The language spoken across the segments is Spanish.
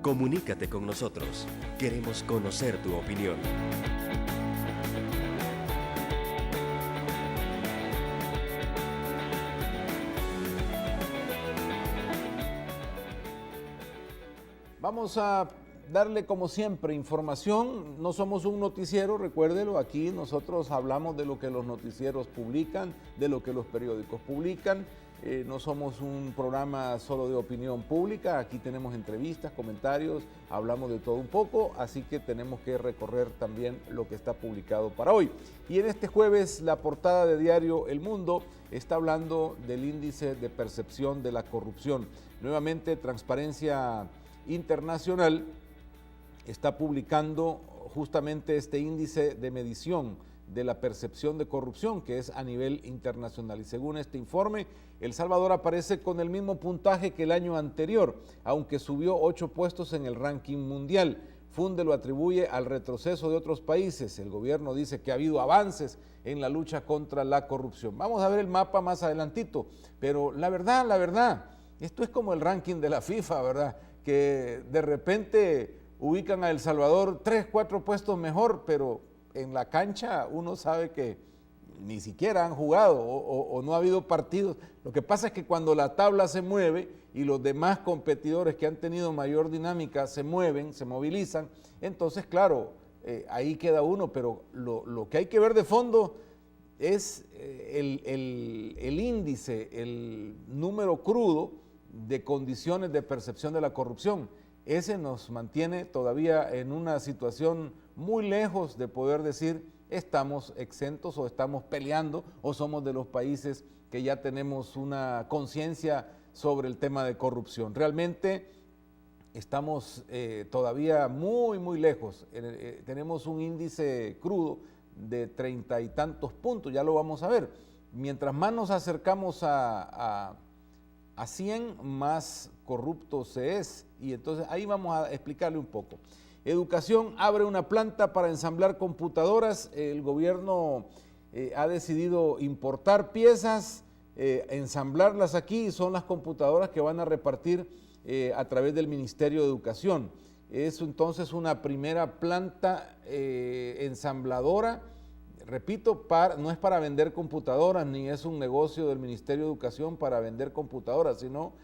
Comunícate con nosotros. Queremos conocer tu opinión. Vamos a darle como siempre información. No somos un noticiero, recuérdelo, aquí nosotros hablamos de lo que los noticieros publican, de lo que los periódicos publican. No somos un programa solo de opinión pública, aquí tenemos entrevistas, comentarios, hablamos de todo un poco, así que tenemos que recorrer también lo que está publicado para hoy. Y en este jueves la portada de diario El Mundo está hablando del índice de percepción de la corrupción. Nuevamente Transparencia Internacional está publicando justamente este índice de medición de la percepción de corrupción que es a nivel internacional. Y según este informe, El Salvador aparece con el mismo puntaje que el año anterior, aunque subió 8 puestos en el ranking mundial. Funde lo atribuye al retroceso de otros países. El gobierno dice que ha habido avances en la lucha contra la corrupción. Vamos a ver el mapa más adelantito, pero la verdad, esto es como el ranking de la FIFA, ¿verdad? Que de repente ubican a El Salvador 3, 4 puestos mejor, pero en la cancha uno sabe que ni siquiera han jugado o no ha habido partidos. Lo que pasa es que cuando la tabla se mueve y los demás competidores que han tenido mayor dinámica se mueven, se movilizan, entonces claro, ahí queda uno, pero lo que hay que ver de fondo es el índice, el número crudo de condiciones de percepción de la corrupción. Ese nos mantiene todavía en una situación muy lejos de poder decir estamos exentos o estamos peleando o somos de los países que ya tenemos una conciencia sobre el tema de corrupción. Realmente estamos todavía muy lejos. Tenemos un índice crudo de 30 y tantos puntos, ya lo vamos a ver. Mientras más nos acercamos a 100, más corrupto se es, y entonces ahí vamos a explicarle un poco. Educación abre una planta para ensamblar computadoras. El gobierno ha decidido importar piezas, ensamblarlas aquí, y son las computadoras que van a repartir a través del Ministerio de Educación. Es entonces una primera planta ensambladora. Repito, no es para vender computadoras, ni es un negocio del Ministerio de Educación para vender computadoras, sino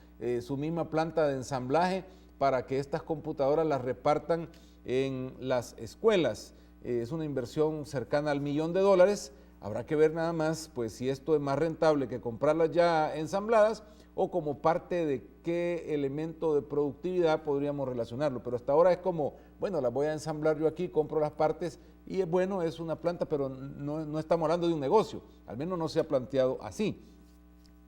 su misma planta de ensamblaje para que estas computadoras las repartan en las escuelas. Es una inversión cercana al $1.000.000. Habrá que ver nada más pues si esto es más rentable que comprarlas ya ensambladas o como parte de qué elemento de productividad podríamos relacionarlo. Pero hasta ahora es como, bueno, las voy a ensamblar yo aquí, compro las partes y es bueno, es una planta, pero no estamos hablando de un negocio, al menos no se ha planteado así.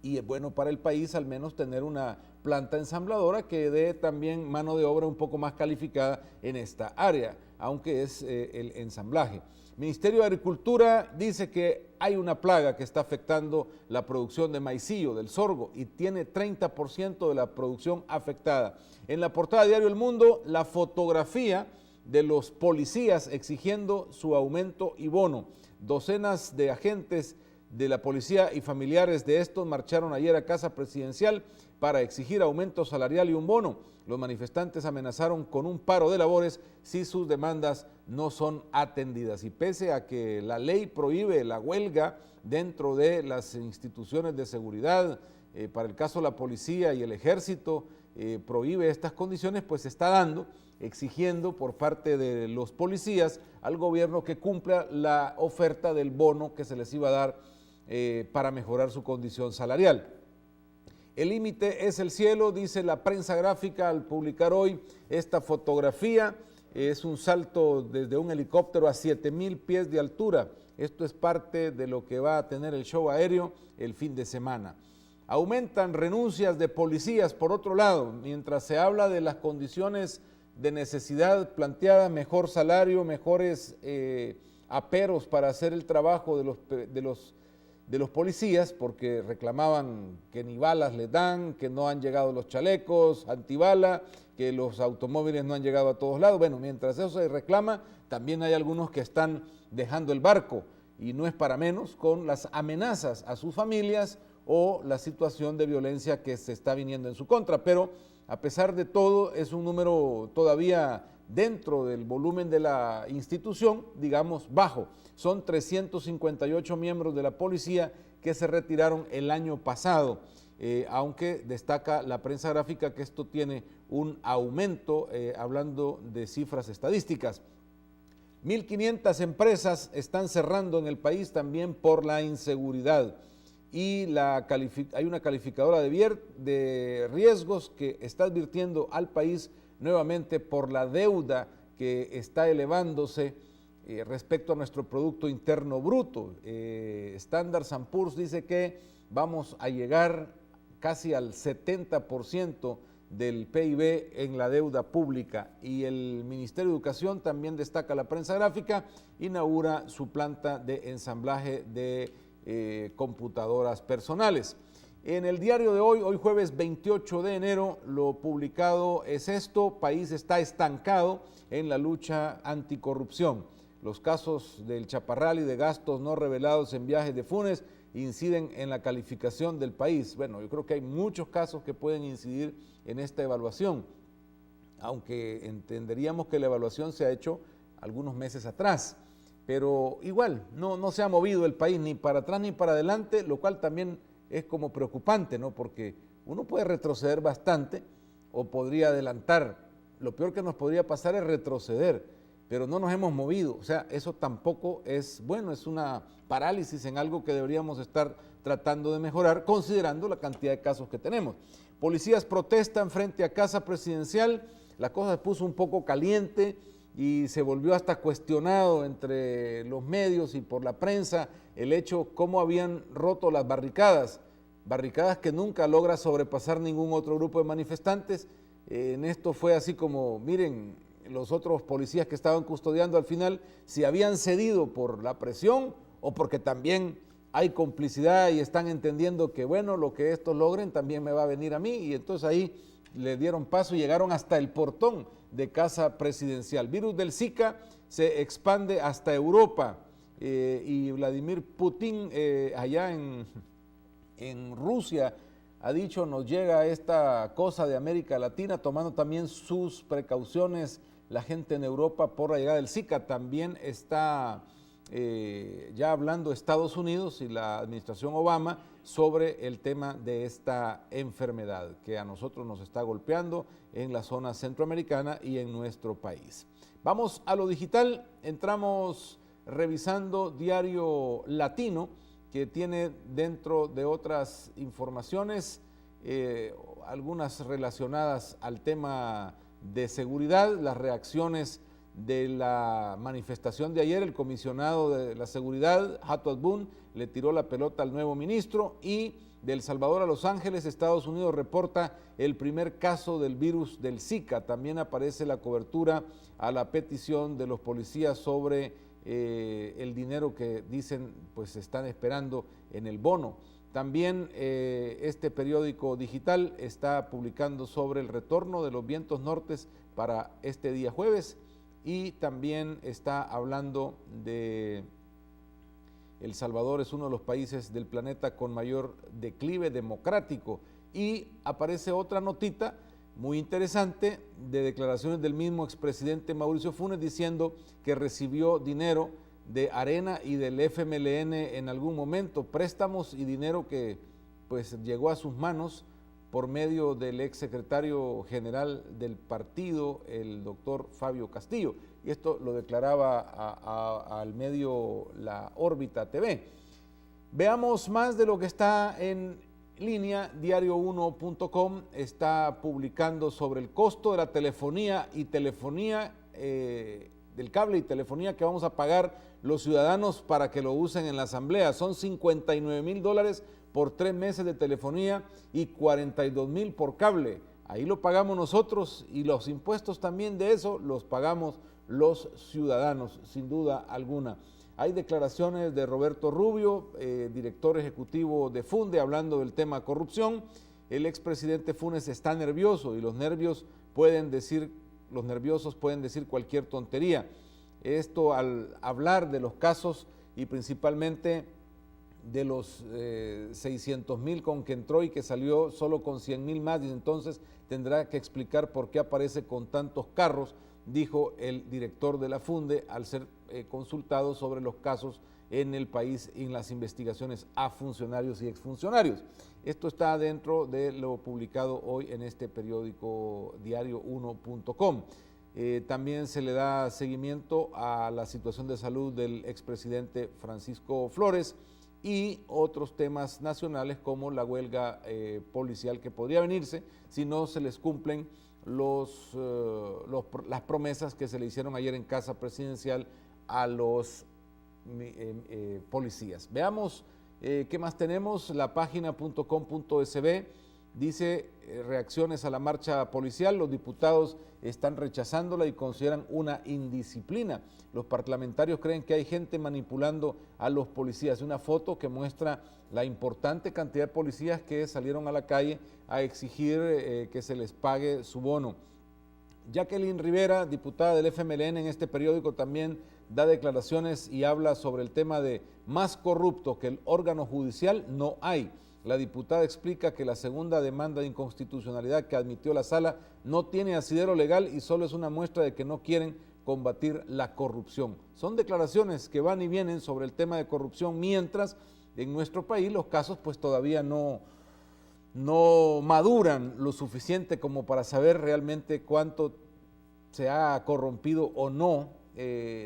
Y es bueno para el país al menos tener una planta ensambladora que dé también mano de obra un poco más calificada en esta área, aunque es el ensamblaje. Ministerio de Agricultura dice que hay una plaga que está afectando la producción de maicillo, del sorgo, y tiene 30% de la producción afectada. En la portada de Diario El Mundo, la fotografía de los policías exigiendo su aumento y bono. Docenas de agentes de la policía y familiares de estos marcharon ayer a Casa Presidencial para exigir aumento salarial y un bono. Los manifestantes amenazaron con un paro de labores si sus demandas no son atendidas. Y pese a que la ley prohíbe la huelga dentro de las instituciones de seguridad, para el caso de la policía y el ejército, prohíbe estas condiciones, pues se está dando, exigiendo por parte de los policías al gobierno que cumpla la oferta del bono que se les iba a dar para mejorar su condición salarial. El límite es el cielo, dice la prensa gráfica al publicar hoy esta fotografía. Es un salto desde un helicóptero a 7,000 pies de altura. Esto es parte de lo que va a tener el show aéreo el fin de semana. Aumentan renuncias de policías, por otro lado, mientras se habla de las condiciones de necesidad planteadas, mejor salario, mejores aperos para hacer el trabajo de los policías, porque reclamaban que ni balas les dan, que no han llegado los chalecos antibala, que los automóviles no han llegado a todos lados. Bueno, mientras eso se reclama, también hay algunos que están dejando el barco, y no es para menos con las amenazas a sus familias o la situación de violencia que se está viniendo en su contra. Pero A pesar de todo, es un número todavía dentro del volumen de la institución, digamos, bajo. Son 358 miembros de la policía que se retiraron el año pasado, aunque destaca la prensa gráfica que esto tiene un aumento, hablando de cifras estadísticas. 1.500 empresas están cerrando en el país también por la inseguridad y hay una calificadora de riesgos que está advirtiendo al país nuevamente por la deuda que está elevándose respecto a nuestro Producto Interno Bruto. Standard & Poor's dice que vamos a llegar casi al 70% del PIB en la deuda pública, y el Ministerio de Educación, también destaca la prensa gráfica, inaugura su planta de ensamblaje de computadoras personales. En el diario de hoy jueves 28 de enero, lo publicado es esto: país está estancado en la lucha anticorrupción. Los casos del Chaparral y de gastos no revelados en viajes de Funes inciden en la calificación del país. Bueno, yo creo que hay muchos casos que pueden incidir en esta evaluación, aunque entenderíamos que la evaluación se ha hecho algunos meses atrás, pero igual no se ha movido el país ni para atrás ni para adelante, lo cual también es como preocupante, ¿no? Porque uno puede retroceder bastante o podría adelantar. Lo peor que nos podría pasar es retroceder, pero no nos hemos movido. O sea, eso tampoco es bueno, es una parálisis en algo que deberíamos estar tratando de mejorar, considerando la cantidad de casos que tenemos. Policías protestan frente a Casa Presidencial, la cosa se puso un poco caliente y se volvió hasta cuestionado entre los medios y por la prensa el hecho cómo habían roto las barricadas que nunca logra sobrepasar ningún otro grupo de manifestantes. En esto fue así como, miren, los otros policías que estaban custodiando al final, si habían cedido por la presión o porque también hay complicidad y están entendiendo que bueno, lo que estos logren también me va a venir a mí, y entonces ahí le dieron paso y llegaron hasta el portón de Casa Presidencial. Virus del Zika se expande hasta Europa, y Vladimir Putin allá en Rusia ha dicho: nos llega esta cosa de América Latina, tomando también sus precauciones la gente en Europa por la llegada del Zika. También está ya hablando Estados Unidos y la administración Obama sobre el tema de esta enfermedad que a nosotros nos está golpeando en la zona centroamericana y en nuestro país. Vamos a lo digital, entramos revisando Diario Latino, que tiene, dentro de otras informaciones, algunas relacionadas al tema de seguridad, las reacciones de la manifestación de ayer. El comisionado de la seguridad, Hato Boone, le tiró la pelota al nuevo ministro, y de El Salvador a Los Ángeles, Estados Unidos reporta el primer caso del virus del Zika. También aparece la cobertura a la petición de los policías sobre el dinero que dicen pues están esperando en el bono. También este periódico digital está publicando sobre el retorno de los vientos nortes para este día jueves, y también está hablando de El Salvador es uno de los países del planeta con mayor declive democrático, y aparece otra notita muy interesante de declaraciones del mismo expresidente Mauricio Funes diciendo que recibió dinero de Arena y del FMLN en algún momento, préstamos y dinero que pues llegó a sus manos por medio del exsecretario general del partido, el doctor Fabio Castillo, y esto lo declaraba al medio La Órbita TV. Veamos más de lo que está en línea. Diario1.com está publicando sobre el costo de la telefonía del cable y telefonía que vamos a pagar los ciudadanos para que lo usen en la asamblea. Son $59,000 por 3 meses de telefonía y 42,000 por cable. Ahí lo pagamos nosotros, y los impuestos también de eso los pagamos los ciudadanos, sin duda alguna. Hay declaraciones de Roberto Rubio, director ejecutivo de Funde, hablando del tema corrupción. El expresidente Funes está nervioso, y los nerviosos pueden decir cualquier tontería. Esto al hablar de los casos y principalmente de los 600,000 con que entró y que salió solo con 100,000 más, y entonces tendrá que explicar por qué aparece con tantos carros, dijo el director de la Funde al ser consultado sobre los casos en el país y en las investigaciones a funcionarios y exfuncionarios. Esto está dentro de lo publicado hoy en este periódico diario1.com. También se le da seguimiento a la situación de salud del expresidente Francisco Flores y otros temas nacionales como la huelga policial que podría venirse si no se les cumplen las promesas que se le hicieron ayer en Casa Presidencial a los policías. Veamos qué más tenemos. La página.com.sb dice reacciones a la marcha policial. Los diputados están rechazándola y consideran una indisciplina. Los parlamentarios creen que hay gente manipulando a los policías. Una foto que muestra la importante cantidad de policías que salieron a la calle a exigir que se les pague su bono. Jacqueline Rivera, diputada del FMLN, en este periódico también da declaraciones y habla sobre el tema de más corrupto que el órgano judicial no hay. La diputada explica que la segunda demanda de inconstitucionalidad que admitió la sala no tiene asidero legal y solo es una muestra de que no quieren combatir la corrupción. Son declaraciones que van y vienen sobre el tema de corrupción, mientras en nuestro país los casos pues todavía no maduran lo suficiente como para saber realmente cuánto se ha corrompido o no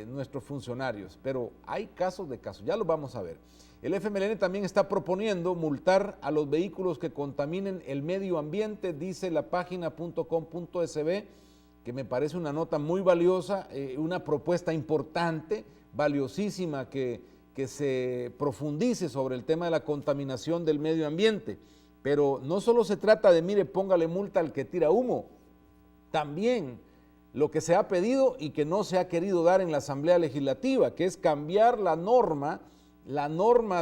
nuestros funcionarios, pero hay casos de casos, ya lo vamos a ver. El FMLN también está proponiendo multar a los vehículos que contaminen el medio ambiente, dice la página.com.sb, que me parece una nota muy valiosa, una propuesta importante, valiosísima, que se profundice sobre el tema de la contaminación del medio ambiente. Pero no solo se trata de, mire, póngale multa al que tira humo, también lo que se ha pedido y que no se ha querido dar en la Asamblea Legislativa, que es cambiar la norma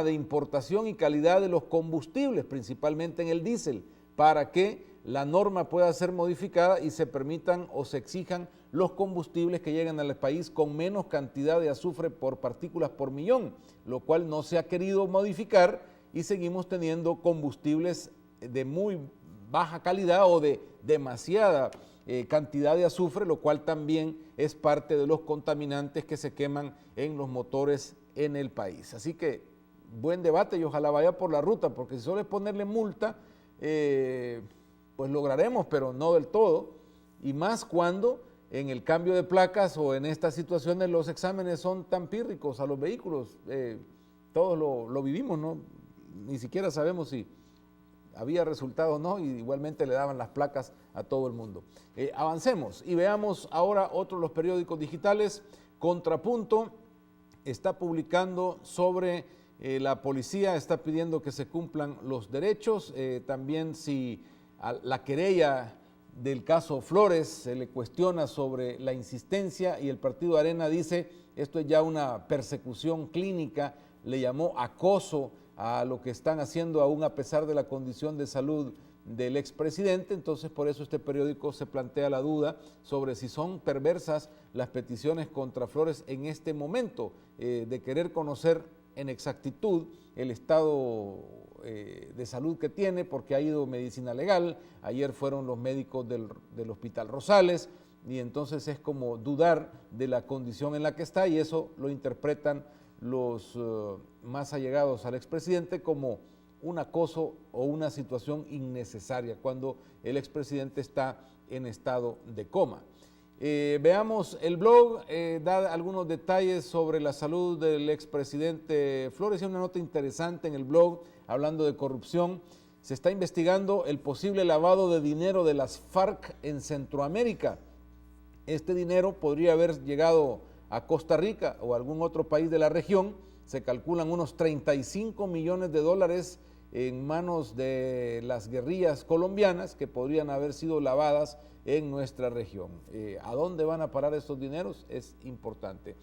de importación y calidad de los combustibles, principalmente en el diésel, para que la norma pueda ser modificada y se permitan o se exijan los combustibles que lleguen al país con menos cantidad de azufre por partículas por millón, lo cual no se ha querido modificar y seguimos teniendo combustibles de muy baja calidad o de demasiada cantidad de azufre, lo cual también es parte de los contaminantes que se queman en los motores en el país. Así que buen debate y ojalá vaya por la ruta, porque si solo es ponerle multa, pues lograremos, pero no del todo, y más cuando en el cambio de placas o en estas situaciones los exámenes son tan pírricos a los vehículos. Todos lo vivimos, ¿no? Ni siquiera sabemos si había resultado o no, y igualmente le daban las placas a todo el mundo. Avancemos y veamos ahora otro de los periódicos digitales. Contrapunto está publicando sobre la policía, está pidiendo que se cumplan los derechos. También si a la querella del caso Flores se le cuestiona sobre la insistencia, y el partido Arena dice esto es ya una persecución clínica, le llamó acoso a lo que están haciendo aún a pesar de la condición de salud del expresidente. Entonces por eso este periódico se plantea la duda sobre si son perversas las peticiones contra Flores en este momento, de querer conocer en exactitud el estado de salud que tiene, porque ha ido medicina legal. Ayer fueron los médicos del Hospital Rosales, y entonces es como dudar de la condición en la que está, y eso lo interpretan los más allegados al expresidente como un acoso o una situación innecesaria cuando el expresidente está en estado de coma. Veamos el blog, da algunos detalles sobre la salud del expresidente Flores. Hay una nota interesante en el blog hablando de corrupción. Se está investigando el posible lavado de dinero de las FARC en Centroamérica. Este dinero podría haber llegado a Costa Rica o algún otro país de la región. Se calculan unos 35 millones de dólares en manos de las guerrillas colombianas que podrían haber sido lavadas en nuestra región. ¿A dónde van a parar estos dineros? Es importante.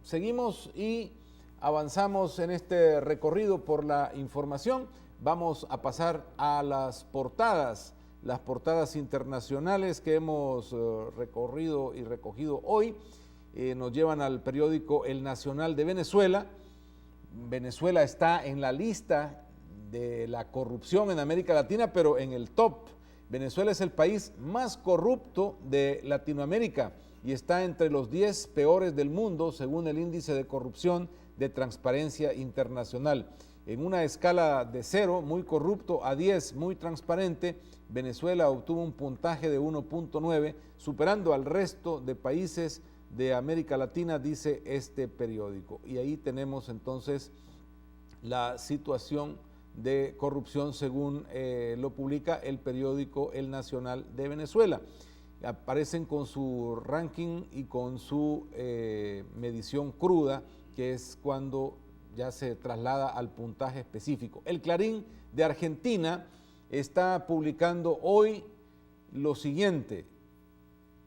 Seguimos y avanzamos en este recorrido por la información. Vamos a pasar a las portadas internacionales que hemos recorrido y recogido hoy. Nos llevan al periódico El Nacional de Venezuela. Venezuela está en la lista de la corrupción en América Latina, pero en el top. Venezuela es el país más corrupto de Latinoamérica y está entre los 10 peores del mundo, según el índice de corrupción de Transparencia Internacional. En una escala de 0, muy corrupto, a 10, muy transparente, Venezuela obtuvo un puntaje de 1.9, superando al resto de países de América Latina, dice este periódico. Y ahí tenemos entonces la situación de corrupción según lo publica el periódico El Nacional de Venezuela. Aparecen con su ranking y con su medición cruda, que es cuando ya se traslada al puntaje específico. El Clarín de Argentina está publicando hoy lo siguiente: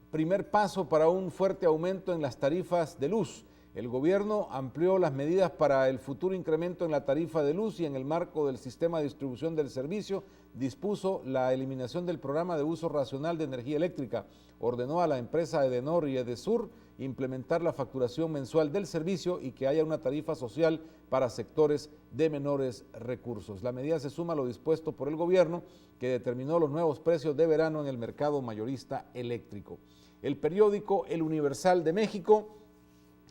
primer paso para un fuerte aumento en las tarifas de luz. El gobierno amplió las medidas para el futuro incremento en la tarifa de luz y en el marco del sistema de distribución del servicio dispuso la eliminación del programa de uso racional de energía eléctrica. Ordenó a la empresa Edenor y Edesur implementar la facturación mensual del servicio y que haya una tarifa social para sectores de menores recursos. La medida se suma a lo dispuesto por el gobierno, que determinó los nuevos precios de verano en el mercado mayorista eléctrico. El periódico El Universal de México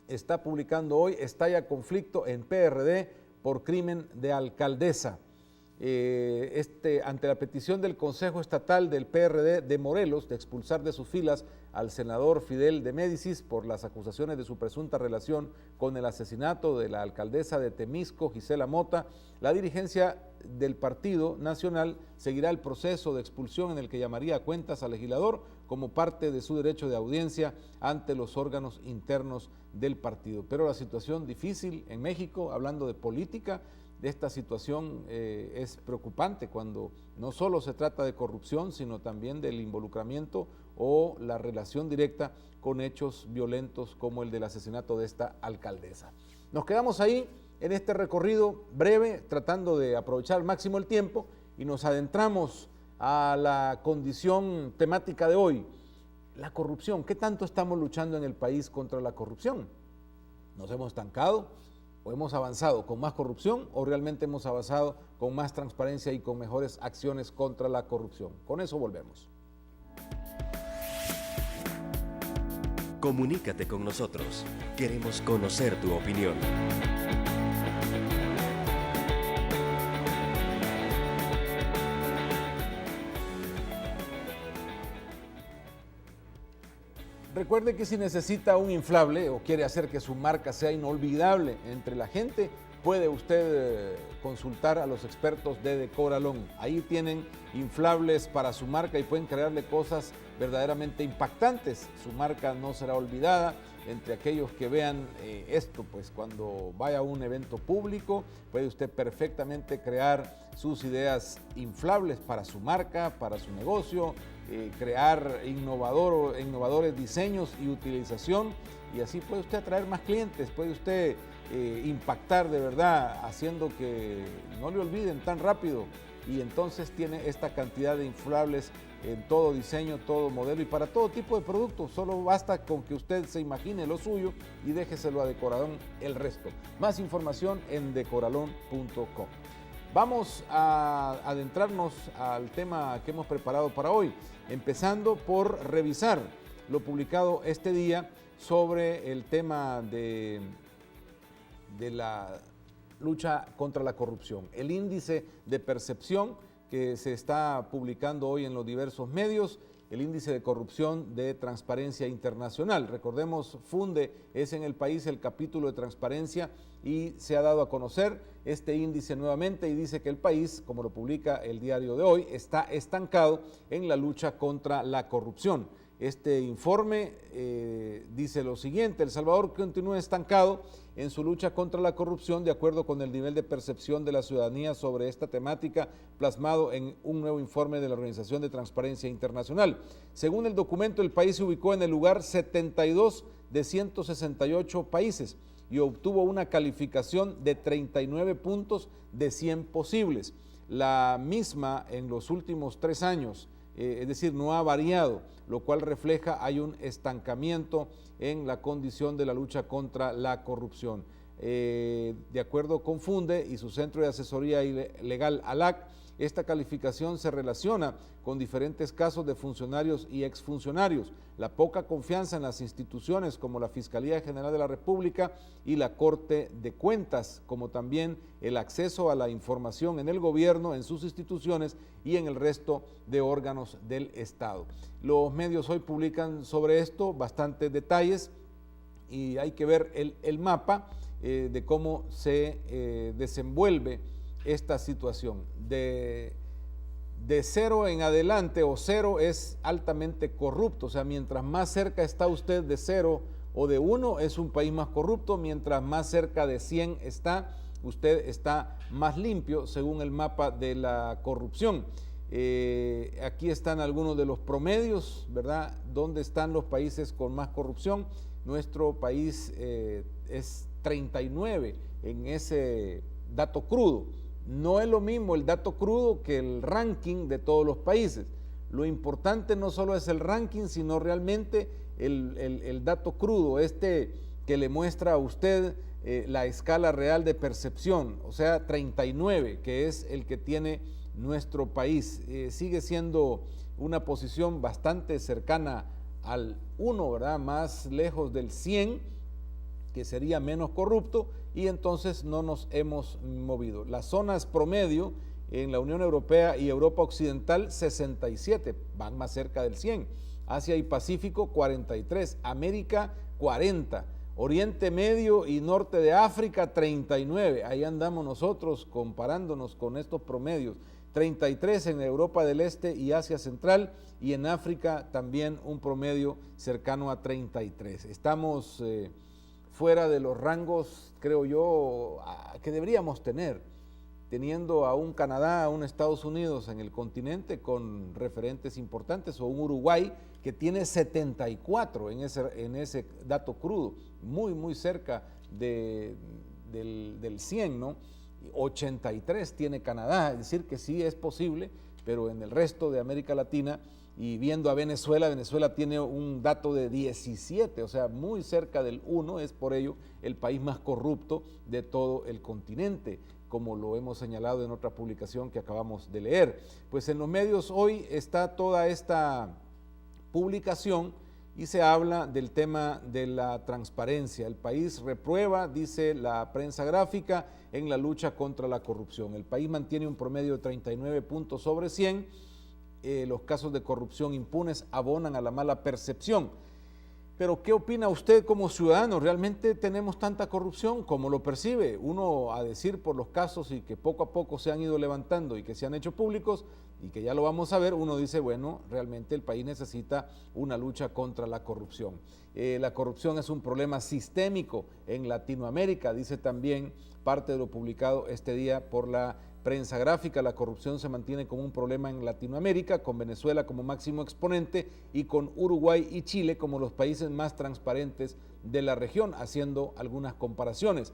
está publicando hoy: estalla conflicto en PRD por crimen de alcaldesa. Ante la petición del Consejo Estatal del PRD de Morelos de expulsar de sus filas al senador Fidel de Médicis por las acusaciones de su presunta relación con el asesinato de la alcaldesa de Temisco, Gisela Mota, la dirigencia del Partido Nacional seguirá el proceso de expulsión en el que llamaría a cuentas al legislador como parte de su derecho de audiencia ante los órganos internos del partido. Pero la situación difícil en México, hablando de política, esta situación es preocupante cuando no solo se trata de corrupción, sino también del involucramiento o la relación directa con hechos violentos como el del asesinato de esta alcaldesa. Nos quedamos ahí en este recorrido breve, tratando de aprovechar al máximo el tiempo, y nos adentramos a la condición temática de hoy: la corrupción. ¿Qué tanto estamos luchando en el país contra la corrupción? ¿Nos hemos estancado o hemos avanzado con más corrupción, o realmente hemos avanzado con más transparencia y con mejores acciones contra la corrupción? Con eso volvemos. Comunícate con nosotros. Queremos conocer tu opinión. Recuerde que si necesita un inflable o quiere hacer que su marca sea inolvidable entre la gente, puede usted consultar a los expertos de Decoralón. Ahí tienen inflables para su marca y pueden crearle cosas verdaderamente impactantes. Su marca no será olvidada entre aquellos que vean esto, pues cuando vaya a un evento público, puede usted perfectamente crear sus ideas inflables para su marca, para su negocio, crear innovadores diseños y utilización, y así puede usted atraer más clientes, puede usted impactar de verdad, haciendo que no le olviden tan rápido, y entonces tiene esta cantidad de inflables en todo diseño, todo modelo y para todo tipo de productos. Solo basta con que usted se imagine lo suyo y déjeselo a Decoralón el resto. Más información en decoralon.com. Vamos a adentrarnos al tema que hemos preparado para hoy, empezando por revisar lo publicado este día sobre el tema de la lucha contra la corrupción. El índice de percepción que se está publicando hoy en los diversos medios, el índice de corrupción de Transparencia Internacional. Recordemos, Funde es en el país el capítulo de transparencia y se ha dado a conocer este índice nuevamente y dice que el país, como lo publica el diario de hoy, está estancado en la lucha contra la corrupción. Este informe dice lo siguiente: El Salvador continúa estancado en su lucha contra la corrupción de acuerdo con el nivel de percepción de la ciudadanía sobre esta temática plasmado en un nuevo informe de la Organización de Transparencia Internacional. Según el documento, el país se ubicó en el lugar 72 de 168 países y obtuvo una calificación de 39 puntos de 100 posibles. La misma en los últimos 3 años, es decir, no ha variado, lo cual refleja hay un estancamiento en la condición de la lucha contra la corrupción. De acuerdo con Funde y su Centro de Asesoría Legal ALAC, esta calificación se relaciona con diferentes casos de funcionarios y exfuncionarios, la poca confianza en las instituciones como la Fiscalía General de la República y la Corte de Cuentas, como también el acceso a la información en el gobierno, en sus instituciones y en el resto de órganos del Estado. Los medios hoy publican sobre esto bastantes detalles y hay que ver el mapa de cómo se desenvuelve esta situación. De 0 en adelante, o 0 es altamente corrupto, o sea, mientras más cerca está usted de 0 o de 1 es un país más corrupto, mientras más cerca de 100 está, usted está más limpio según el mapa de la corrupción. Aquí están algunos de los promedios, ¿verdad? ¿Dónde están los países con más corrupción? Nuestro país es 39 en ese dato crudo. No es lo mismo el dato crudo que el ranking de todos los países. Lo importante no solo es el ranking, sino realmente el dato crudo, que le muestra a usted la escala real de percepción, o sea, 39, que es el que tiene nuestro país. Sigue siendo una posición bastante cercana al 1, ¿verdad? Más lejos del 100, que sería menos corrupto, y entonces no nos hemos movido. Las zonas promedio en la Unión Europea y Europa Occidental, 67, van más cerca del 100. Asia y Pacífico, 43. América, 40. Oriente Medio y Norte de África, 39. Ahí andamos nosotros comparándonos con estos promedios. 33 en Europa del Este y Asia Central, y en África también un promedio cercano a 33. Estamos fuera de los rangos, creo yo, que deberíamos tener, teniendo a un Canadá, a un Estados Unidos en el continente con referentes importantes, o un Uruguay que tiene 74 en ese dato crudo, muy cerca del 100, ¿no? 83 tiene Canadá, es decir que sí es posible, pero en el resto de América Latina, y viendo a Venezuela, Venezuela tiene un dato de 17, o sea, muy cerca del 1, es por ello el país más corrupto de todo el continente, como lo hemos señalado en otra publicación que acabamos de leer. Pues en los medios hoy está toda esta publicación y se habla del tema de la transparencia. El país reprueba, dice la prensa gráfica, en la lucha contra la corrupción. El país mantiene un promedio de 39 puntos sobre 100. Los casos de corrupción impunes abonan a la mala percepción. Pero ¿qué opina usted como ciudadano? ¿Realmente tenemos tanta corrupción? ¿Cómo lo percibe? Uno, a decir por los casos y que poco a poco se han ido levantando y que se han hecho públicos y que ya lo vamos a ver, uno dice, bueno, realmente el país necesita una lucha contra la corrupción. La corrupción es un problema sistémico en Latinoamérica, dice también parte de lo publicado este día por la prensa gráfica. La corrupción se mantiene como un problema en Latinoamérica, con Venezuela como máximo exponente y con Uruguay y Chile como los países más transparentes de la región, haciendo algunas comparaciones.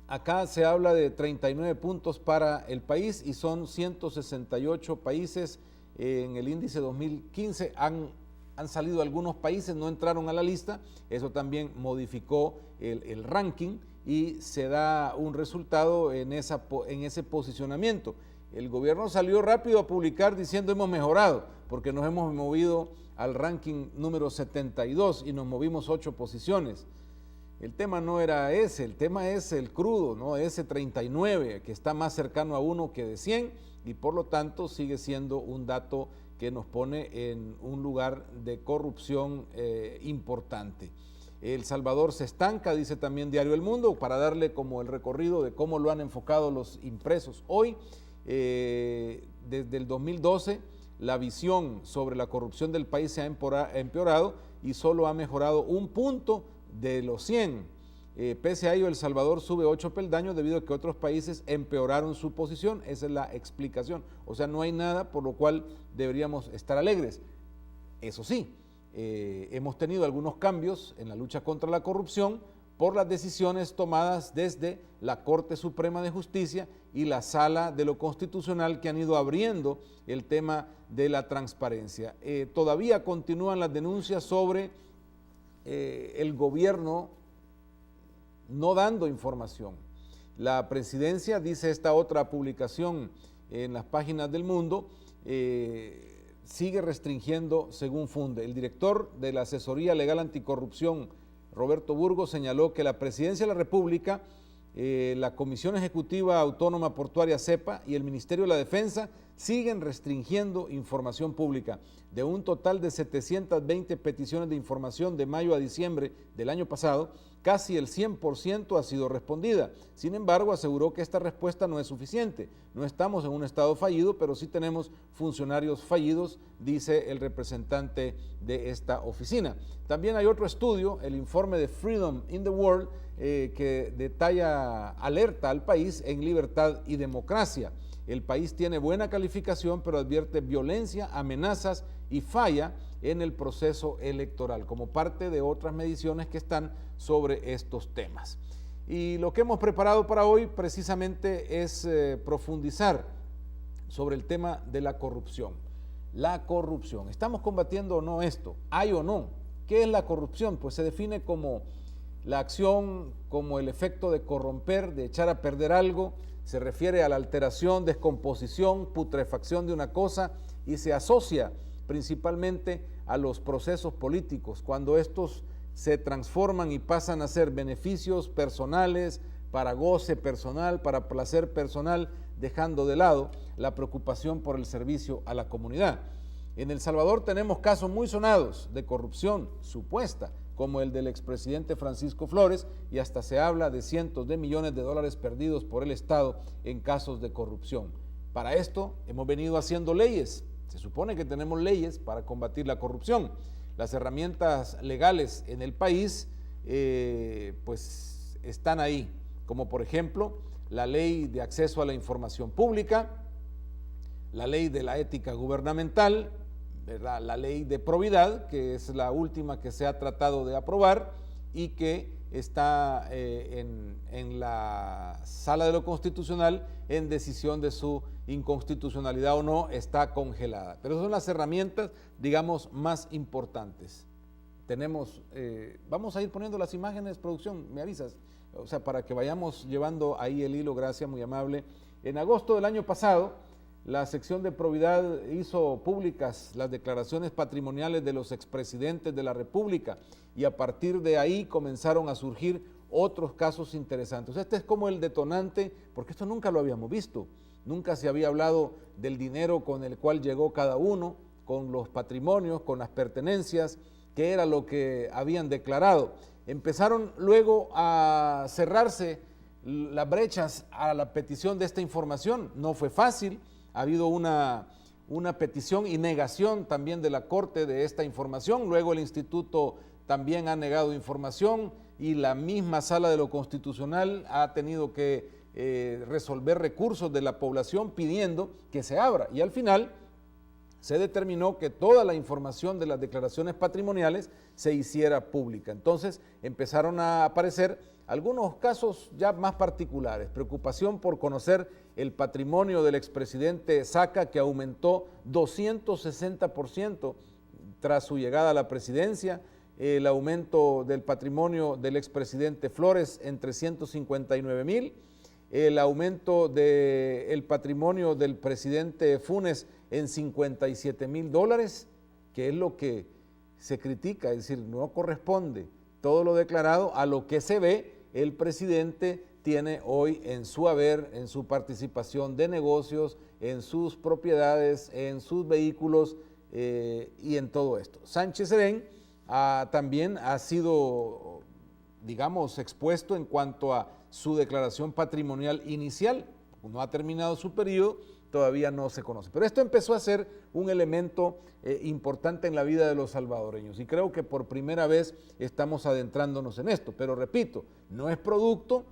Acá se habla de 39 puntos para el país y son 168 países en el índice 2015. Han salido algunos países, no entraron a la lista, eso también modificó el ranking y se da un resultado en ese posicionamiento. El gobierno salió rápido a publicar diciendo hemos mejorado, porque nos hemos movido al ranking número 72 y nos movimos 8 posiciones. El tema no era ese, el tema es el crudo, ¿no? Ese 39, que está más cercano a 1 que de 100, y por lo tanto sigue siendo un dato que nos pone en un lugar de corrupción importante. El Salvador se estanca, dice también Diario El Mundo, para darle como el recorrido de cómo lo han enfocado los impresos hoy. Desde el 2012, la visión sobre la corrupción del país se ha empeorado y solo ha mejorado un punto de los 100. Pese a ello, El Salvador sube 8 peldaños debido a que otros países empeoraron su posición. Esa es la explicación. O sea, no hay nada por lo cual deberíamos estar alegres. Eso sí, hemos tenido algunos cambios en la lucha contra la corrupción por las decisiones tomadas desde la Corte Suprema de Justicia y la Sala de lo Constitucional, que han ido abriendo el tema de la transparencia. Todavía continúan las denuncias sobre el gobierno no dando información. La presidencia, dice esta otra publicación en las páginas del Mundo, sigue restringiendo según Funde. El director de la Asesoría Legal Anticorrupción, Roberto Burgos, señaló que la Presidencia de la República, la Comisión Ejecutiva Autónoma Portuaria CEPA y el Ministerio de la Defensa siguen restringiendo información pública. De un total de 720 peticiones de información de mayo a diciembre del año pasado, casi el 100% ha sido respondida. Sin embargo, aseguró que esta respuesta no es suficiente. No estamos en un estado fallido, pero sí tenemos funcionarios fallidos, dice el representante de esta oficina. También hay otro estudio, el informe de Freedom in the World, que detalla, alerta al país en libertad y democracia. El país tiene buena calificación, pero advierte violencia, amenazas y falla en el proceso electoral, como parte de otras mediciones que están sobre estos temas. Y lo que hemos preparado para hoy precisamente es profundizar sobre el tema de la corrupción. La corrupción, ¿estamos combatiendo o no esto? ¿Hay o no? ¿Qué es la corrupción? Pues se define como la acción, como el efecto de corromper, de echar a perder algo. Se refiere a la alteración, descomposición, putrefacción de una cosa y se asocia principalmente a los procesos políticos, cuando estos se transforman y pasan a ser beneficios personales, para goce personal, para placer personal, dejando de lado la preocupación por el servicio a la comunidad. En El Salvador tenemos casos muy sonados de corrupción supuesta, como el del expresidente Francisco Flores, y hasta se habla de cientos de millones de dólares perdidos por el Estado en casos de corrupción. Para esto hemos venido haciendo leyes. Se supone que tenemos leyes para combatir la corrupción. Las herramientas legales en el país pues están ahí, como por ejemplo la ley de acceso a la información pública, la ley de la ética gubernamental, ¿verdad? La ley de probidad, que es la última que se ha tratado de aprobar y que está en la Sala de lo Constitucional en decisión de su inconstitucionalidad o no, está congelada. Pero son las herramientas, digamos, más importantes. Tenemos, vamos a ir poniendo las imágenes, producción, me avisas, o sea, para que vayamos llevando ahí el hilo, gracias, muy amable. En agosto del año pasado, la sección de probidad hizo públicas las declaraciones patrimoniales de los expresidentes de la República y a partir de ahí comenzaron a surgir otros casos interesantes. Este es como el detonante, porque esto nunca lo habíamos visto, nunca se había hablado del dinero con el cual llegó cada uno, con los patrimonios, con las pertenencias, que era lo que habían declarado. Empezaron luego a cerrarse las brechas a la petición de esta información, no fue fácil. Ha habido una petición y negación también de la Corte de esta información, luego el Instituto también ha negado información y la misma Sala de lo Constitucional ha tenido que resolver recursos de la población pidiendo que se abra y al final se determinó que toda la información de las declaraciones patrimoniales se hiciera pública. Entonces empezaron a aparecer algunos casos ya más particulares, preocupación por conocer el patrimonio del expresidente Saca, que aumentó 260% tras su llegada a la presidencia, el aumento del patrimonio del expresidente Flores en 359,000, el aumento del patrimonio del presidente Funes en $57,000, que es lo que se critica, es decir, no corresponde todo lo declarado a lo que se ve el presidente tiene hoy en su haber, en su participación de negocios, en sus propiedades, en sus vehículos y en todo esto. Sánchez Serén también ha sido, digamos, expuesto en cuanto a su declaración patrimonial inicial. No ha terminado su periodo, todavía no se conoce. Pero esto empezó a ser un elemento importante en la vida de los salvadoreños y creo que por primera vez estamos adentrándonos en esto. Pero repito, no es producto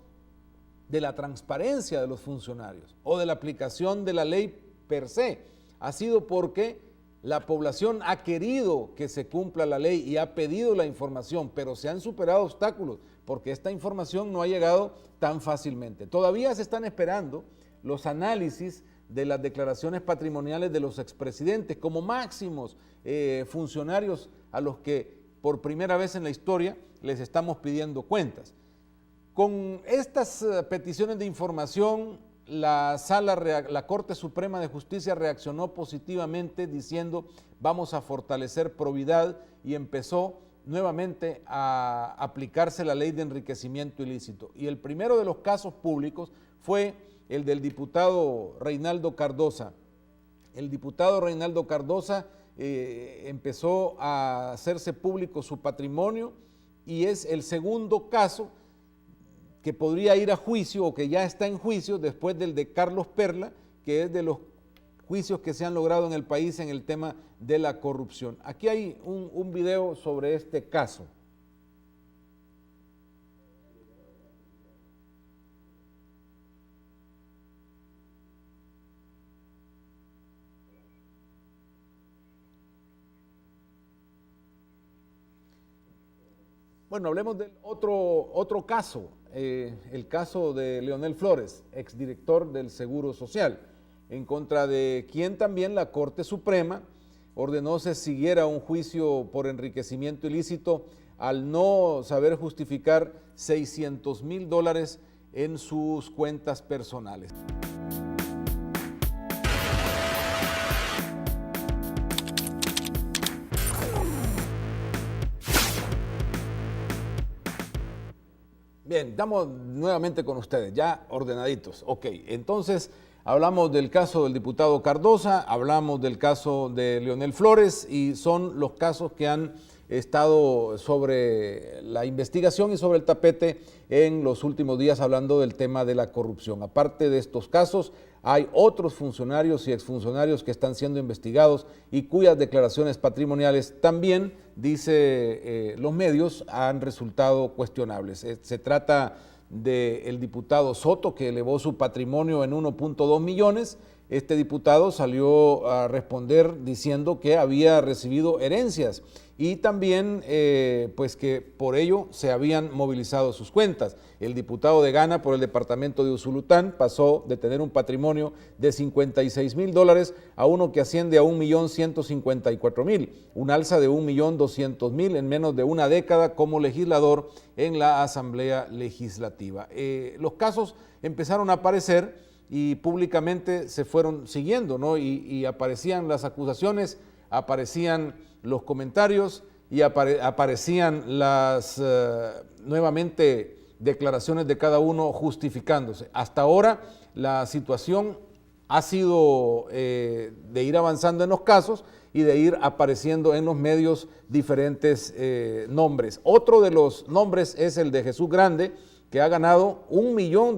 de la transparencia de los funcionarios o de la aplicación de la ley per se. Ha sido porque la población ha querido que se cumpla la ley y ha pedido la información, pero se han superado obstáculos porque esta información no ha llegado tan fácilmente. Todavía se están esperando los análisis de las declaraciones patrimoniales de los expresidentes como máximos funcionarios a los que por primera vez en la historia les estamos pidiendo cuentas. Con estas peticiones de información, la Corte Suprema de Justicia reaccionó positivamente diciendo vamos a fortalecer probidad y empezó nuevamente a aplicarse la ley de enriquecimiento ilícito. Y el primero de los casos públicos fue el del diputado Reinaldo Cardosa. El diputado Reinaldo Cardosa empezó a hacerse público su patrimonio y es el segundo caso que podría ir a juicio o que ya está en juicio después del de Carlos Perla, que es de los juicios que se han logrado en el país en el tema de la corrupción. Aquí hay un video sobre este caso. Bueno, hablemos del otro caso, el caso de Leonel Flores, exdirector del Seguro Social, en contra de quien también la Corte Suprema ordenó se siguiera un juicio por enriquecimiento ilícito al no saber justificar $600,000 en sus cuentas personales. Bien, estamos nuevamente con ustedes, ya ordenaditos. Ok, entonces hablamos del caso del diputado Cardosa, hablamos del caso de Leonel Flores y son los casos que han estado sobre la investigación y sobre el tapete en los últimos días hablando del tema de la corrupción. Aparte de estos casos, hay otros funcionarios y exfuncionarios que están siendo investigados y cuyas declaraciones patrimoniales también, dice los medios, han resultado cuestionables. Se trata del diputado Soto, que elevó su patrimonio en 1.2 millones. Este diputado salió a responder diciendo que había recibido herencias y también pues que por ello se habían movilizado sus cuentas. El diputado de Gana por el departamento de Usulután pasó de tener un patrimonio de $56,000 a uno que asciende a 1.154.000, un alza de 1.200.000 en menos de una década como legislador en la Asamblea Legislativa. Los casos empezaron a aparecer y públicamente se fueron siguiendo, ¿no? Y aparecían las acusaciones, aparecían los comentarios y aparecían las nuevamente declaraciones de cada uno justificándose. Hasta ahora la situación ha sido de ir avanzando en los casos y de ir apareciendo en los medios diferentes nombres. Otro de los nombres es el de Jesús Grande, que ha ganado $1 millón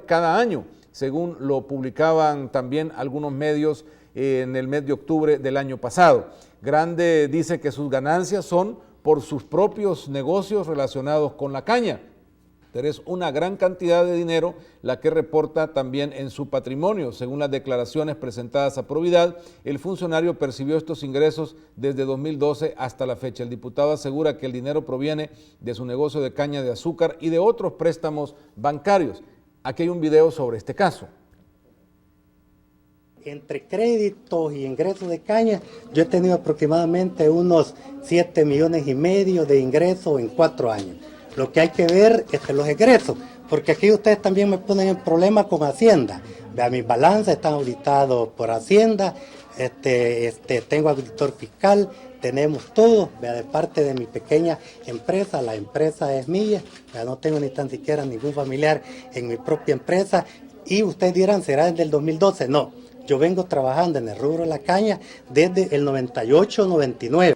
cada año, según lo publicaban también algunos medios en el mes de octubre del año pasado. Grande dice que sus ganancias son por sus propios negocios relacionados con la caña, pero es una gran cantidad de dinero la que reporta también en su patrimonio. Según las declaraciones presentadas a probidad, el funcionario percibió estos ingresos desde 2012 hasta la fecha. El diputado asegura que el dinero proviene de su negocio de caña de azúcar y de otros préstamos bancarios. Aquí hay un video sobre este caso. Entre créditos y ingresos de caña, yo he tenido aproximadamente unos 7,5 millones de ingresos en 4 años. Lo que hay que ver es los egresos, porque aquí ustedes también me ponen en problema con Hacienda. Vea, mis balanzas están auditados por Hacienda, tengo auditor fiscal, tenemos todo, vea, de parte de mi pequeña empresa, la empresa es mía, vea, no tengo ni tan siquiera ningún familiar en mi propia empresa, y ustedes dirán, ¿será desde el 2012? No. Yo vengo trabajando en el rubro de la caña desde el 98-99.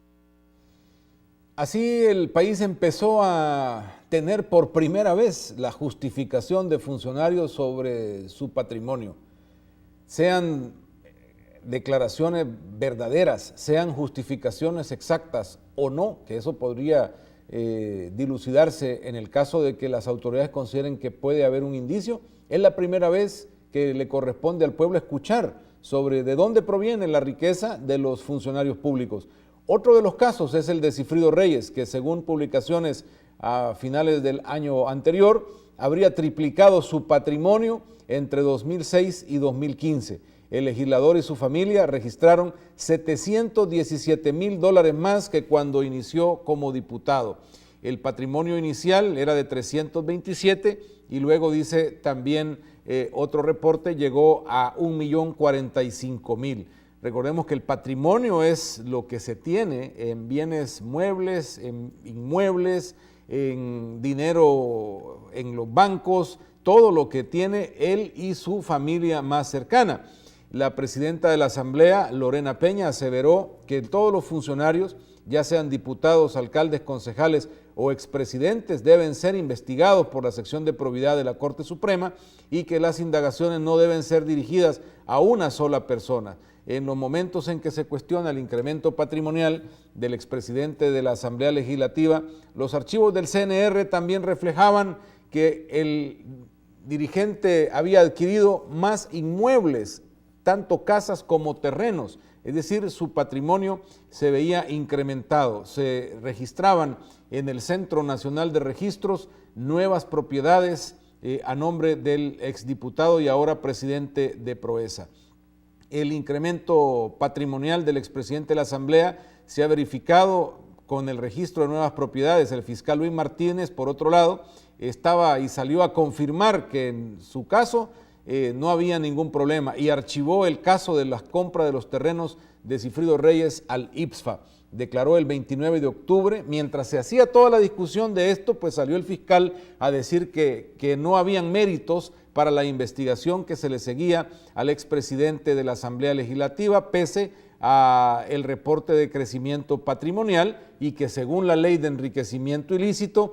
Así el país empezó a tener por primera vez la justificación de funcionarios sobre su patrimonio. Sean declaraciones verdaderas, sean justificaciones exactas o no, que eso podría dilucidarse en el caso de que las autoridades consideren que puede haber un indicio. Es la primera vez que le corresponde al pueblo escuchar sobre de dónde proviene la riqueza de los funcionarios públicos. Otro de los casos es el de Cifrido Reyes, que según publicaciones a finales del año anterior, habría triplicado su patrimonio entre 2006 y 2015. El legislador y su familia registraron $717,000 más que cuando inició como diputado. El patrimonio inicial era de 327 y luego dice también otro reporte llegó a 1.045.000. Recordemos que el patrimonio es lo que se tiene en bienes muebles, en inmuebles, en dinero en los bancos, todo lo que tiene él y su familia más cercana. La presidenta de la Asamblea, Lorena Peña, aseveró que todos los funcionarios, ya sean diputados, alcaldes, concejales o expresidentes, deben ser investigados por la sección de probidad de la Corte Suprema y que las indagaciones no deben ser dirigidas a una sola persona. En los momentos en que se cuestiona el incremento patrimonial del expresidente de la Asamblea Legislativa, los archivos del CNR también reflejaban que el dirigente había adquirido más inmuebles, tanto casas como terrenos, es decir, su patrimonio se veía incrementado. Se registraban en el Centro Nacional de Registros nuevas propiedades a nombre del exdiputado y ahora presidente de Proesa. El incremento patrimonial del expresidente de la Asamblea se ha verificado con el registro de nuevas propiedades. El fiscal Luis Martínez, por otro lado, estaba y salió a confirmar que en su caso no había ningún problema y archivó el caso de las compras de los terrenos de Sigfrido Reyes al IPSFA. Declaró el 29 de octubre, mientras se hacía toda la discusión de esto, pues salió el fiscal a decir que no habían méritos para la investigación que se le seguía al expresidente de la Asamblea Legislativa, pese a el reporte de crecimiento patrimonial y que según la ley de enriquecimiento ilícito,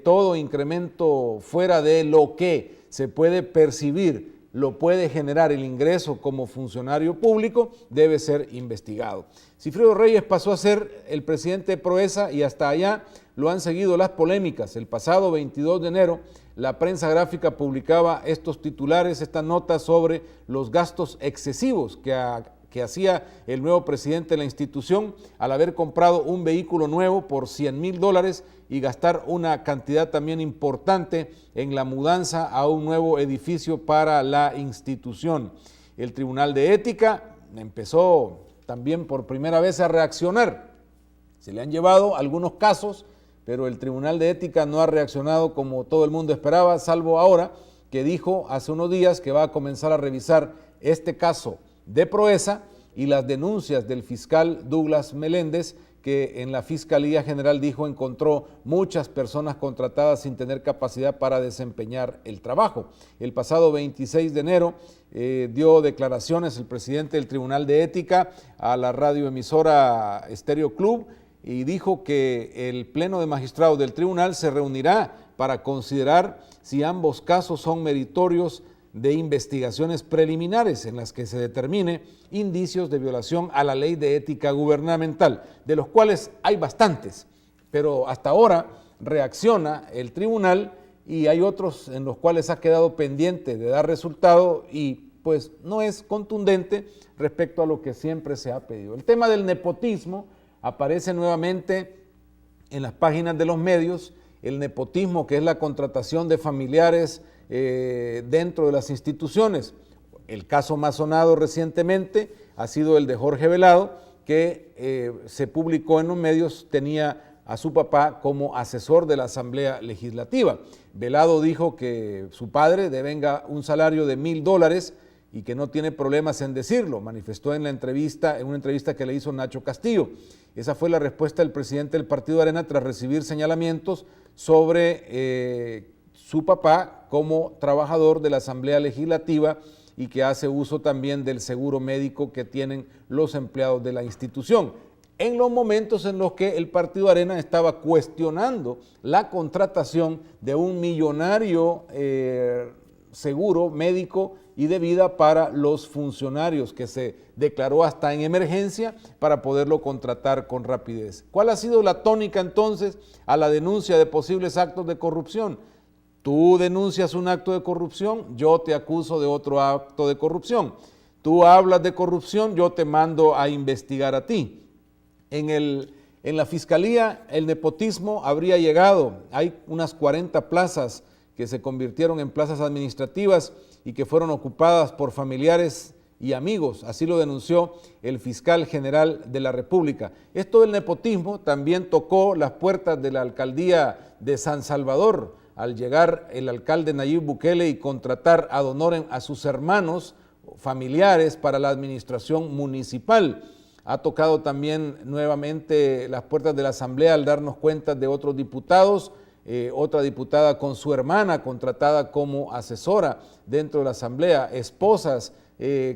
todo incremento fuera de lo que se puede percibir, lo puede generar el ingreso como funcionario público, debe ser investigado. Sigfrido Reyes pasó a ser el presidente de Proesa y hasta allá lo han seguido las polémicas. El pasado 22 de enero, la prensa gráfica publicaba estos titulares, esta nota sobre los gastos excesivos que hacía el nuevo presidente de la institución al haber comprado un vehículo nuevo por $100,000 y gastar una cantidad también importante en la mudanza a un nuevo edificio para la institución. El Tribunal de Ética empezó también por primera vez a reaccionar. Se le han llevado algunos casos, pero el Tribunal de Ética no ha reaccionado como todo el mundo esperaba, salvo ahora que dijo hace unos días que va a comenzar a revisar este caso de Proesa y las denuncias del fiscal Douglas Meléndez, que en la Fiscalía General dijo encontró muchas personas contratadas sin tener capacidad para desempeñar el trabajo. El pasado 26 de enero dio declaraciones el presidente del Tribunal de Ética a la radioemisora Estéreo Club y dijo que el Pleno de Magistrados del Tribunal se reunirá para considerar si ambos casos son meritorios de investigaciones preliminares en las que se determine indicios de violación a la ley de ética gubernamental, de los cuales hay bastantes, pero hasta ahora reacciona el tribunal y hay otros en los cuales ha quedado pendiente de dar resultado y pues no es contundente respecto a lo que siempre se ha pedido. El tema del nepotismo aparece nuevamente en las páginas de los medios, el nepotismo que es la contratación de familiares dentro de las instituciones. El caso más sonado recientemente ha sido el de Jorge Velado, que se publicó en los medios, tenía a su papá como asesor de la Asamblea Legislativa. Velado dijo que su padre devenga un salario de $1,000 y que no tiene problemas en decirlo, manifestó en una entrevista que le hizo Nacho Castillo. Esa fue la respuesta del presidente del Partido Arena tras recibir señalamientos sobre su papá como trabajador de la Asamblea Legislativa y que hace uso también del seguro médico que tienen los empleados de la institución. En los momentos en los que el Partido Arena estaba cuestionando la contratación de un millonario seguro médico y de vida para los funcionarios, que se declaró hasta en emergencia para poderlo contratar con rapidez. ¿Cuál ha sido la tónica entonces a la denuncia de posibles actos de corrupción? Tú denuncias un acto de corrupción, yo te acuso de otro acto de corrupción. Tú hablas de corrupción, yo te mando a investigar a ti. En la Fiscalía el nepotismo habría llegado, hay unas 40 plazas que se convirtieron en plazas administrativas y que fueron ocupadas por familiares y amigos, así lo denunció el fiscal general de la República. Esto del nepotismo también tocó las puertas de la alcaldía de San Salvador, al llegar el alcalde Nayib Bukele y contratar ad honorem a sus hermanos familiares para la administración municipal. Ha tocado también nuevamente las puertas de la Asamblea al darnos cuenta de otros diputados, otra diputada con su hermana contratada como asesora dentro de la Asamblea, esposas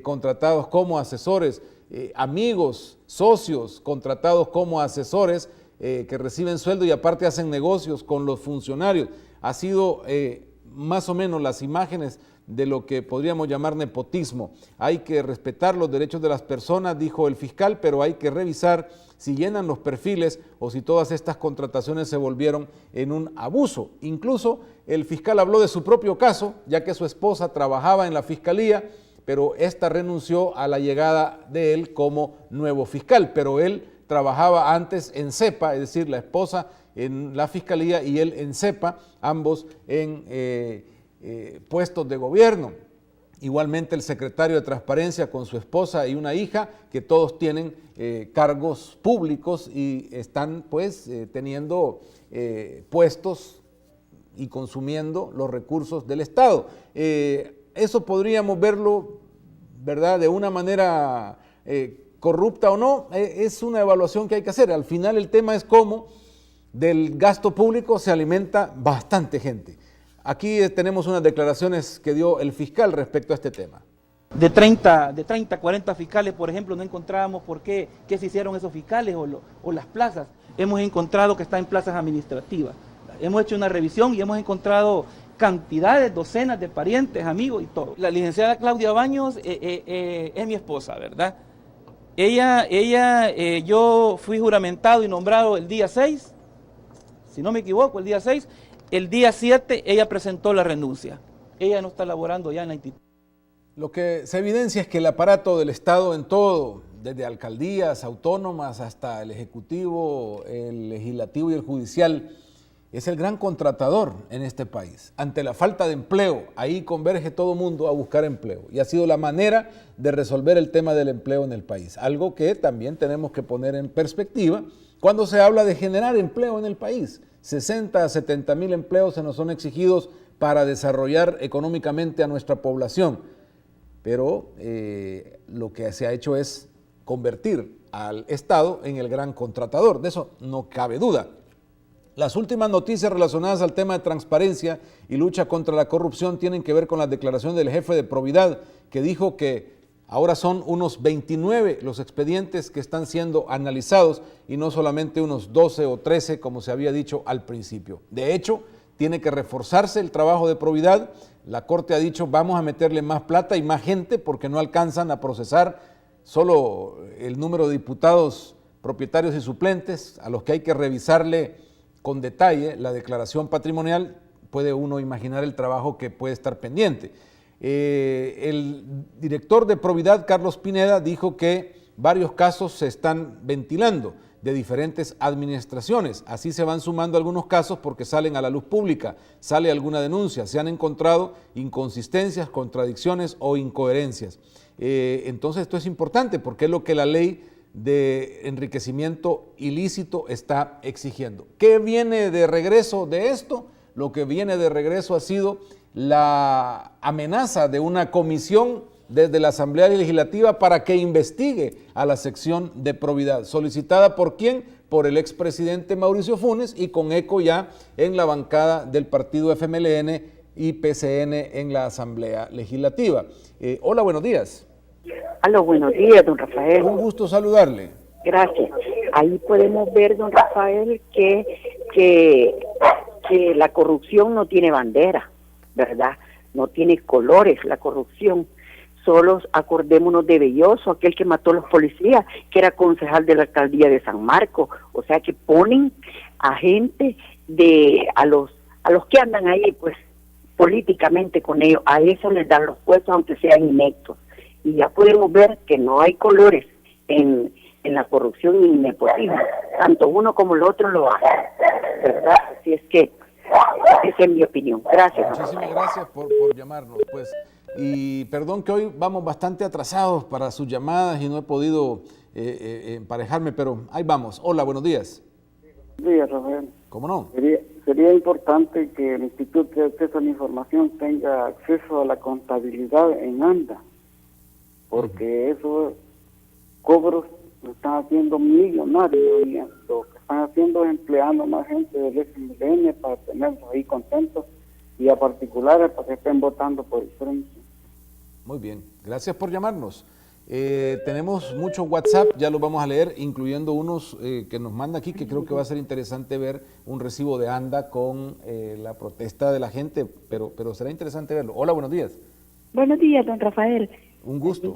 contratados como asesores, amigos, socios contratados como asesores que reciben sueldo y aparte hacen negocios con los funcionarios. Ha sido más o menos las imágenes de lo que podríamos llamar nepotismo. Hay que respetar los derechos de las personas, dijo el fiscal, pero hay que revisar si llenan los perfiles o si todas estas contrataciones se volvieron en un abuso. Incluso el fiscal habló de su propio caso, ya que su esposa trabajaba en la fiscalía, pero esta renunció a la llegada de él como nuevo fiscal, pero él trabajaba antes en CEPA, es decir, la esposa en la fiscalía y él en CEPA, ambos en puestos de gobierno. Igualmente el secretario de Transparencia con su esposa y una hija, que todos tienen cargos públicos y están pues teniendo puestos y consumiendo los recursos del Estado. Eso podríamos verlo, ¿verdad?, de una manera corrupta o no, es una evaluación que hay que hacer. Al final el tema es cómo del gasto público se alimenta bastante gente. Aquí tenemos unas declaraciones que dio el fiscal respecto a este tema. De 30, 40 fiscales, por ejemplo, no encontrábamos por qué se hicieron esos fiscales o las plazas. Hemos encontrado que está en plazas administrativas. Hemos hecho una revisión y hemos encontrado cantidades, docenas de parientes, amigos y todo. La licenciada Claudia Baños es mi esposa, ¿verdad? Yo fui juramentado y nombrado el día 6, si no me equivoco, el día 6. El día 7 ella presentó la renuncia. Ella no está laborando ya en la institución. Lo que se evidencia es que el aparato del Estado en todo, desde alcaldías autónomas hasta el Ejecutivo, el Legislativo y el Judicial, es el gran contratador en este país. Ante la falta de empleo, ahí converge todo mundo a buscar empleo. Y ha sido la manera de resolver el tema del empleo en el país. Algo que también tenemos que poner en perspectiva cuando se habla de generar empleo en el país. 60 a 70 mil empleos se nos son exigidos para desarrollar económicamente a nuestra población. Pero lo que se ha hecho es convertir al Estado en el gran contratador. De eso no cabe duda. Las últimas noticias relacionadas al tema de transparencia y lucha contra la corrupción tienen que ver con las declaraciones del jefe de Providad, que dijo que ahora son unos 29 los expedientes que están siendo analizados y no solamente unos 12 o 13 como se había dicho al principio. De hecho, tiene que reforzarse el trabajo de probidad. La Corte ha dicho vamos a meterle más plata y más gente porque no alcanzan a procesar solo el número de diputados propietarios y suplentes a los que hay que revisarle con detalle la declaración patrimonial. Puede uno imaginar el trabajo que puede estar pendiente. El director de Providad, Carlos Pineda, dijo que varios casos se están ventilando de diferentes administraciones. Así se van sumando algunos casos porque salen a la luz pública, sale alguna denuncia, se han encontrado inconsistencias, contradicciones o incoherencias. Entonces esto es importante porque es lo que la ley de enriquecimiento ilícito está exigiendo. ¿Qué viene de regreso de esto? Lo que viene de regreso ha sido la amenaza de una comisión desde la Asamblea Legislativa para que investigue a la sección de probidad, solicitada por ¿quién? Por el expresidente Mauricio Funes y con eco ya en la bancada del partido FMLN y PCN en la Asamblea Legislativa. Hola, buenos días. Aló, buenos días, don Rafael. Un gusto saludarle. Gracias. Ahí podemos ver, don Rafael, que la corrupción no tiene bandera, ¿verdad? No tiene colores la corrupción. Solo acordémonos de Belloso, aquel que mató a los policías, que era concejal de la alcaldía de San Marcos. O sea que ponen a gente a los que andan ahí, pues, políticamente con ellos. A eso les dan los puestos, aunque sean ineptos. Y ya podemos ver que no hay colores en la corrupción y en el nepotismo. Tanto uno como el otro lo hacen, ¿verdad? Así es que esa es mi opinión. Gracias. Muchísimas gracias por llamarnos. Pues Y perdón que hoy vamos bastante atrasados para sus llamadas y no he podido emparejarme, pero ahí vamos. Hola, buenos días. Buenos días, Rafael. ¿Cómo no? Sería importante que el Instituto de Acceso a la Información tenga acceso a la contabilidad en ANDA, porque esos cobros lo están haciendo millonarios y lo que están haciendo es empleando más gente del FMLN para tenerlos ahí contentos y a particulares para que estén votando por el frente. Muy bien, gracias por llamarnos. Tenemos muchos WhatsApp, ya los vamos a leer, incluyendo unos que nos manda aquí, que creo que va a ser interesante ver un recibo de ANDA con la protesta de la gente, pero será interesante verlo. Hola, buenos días. Buenos días, don Rafael. Un gusto.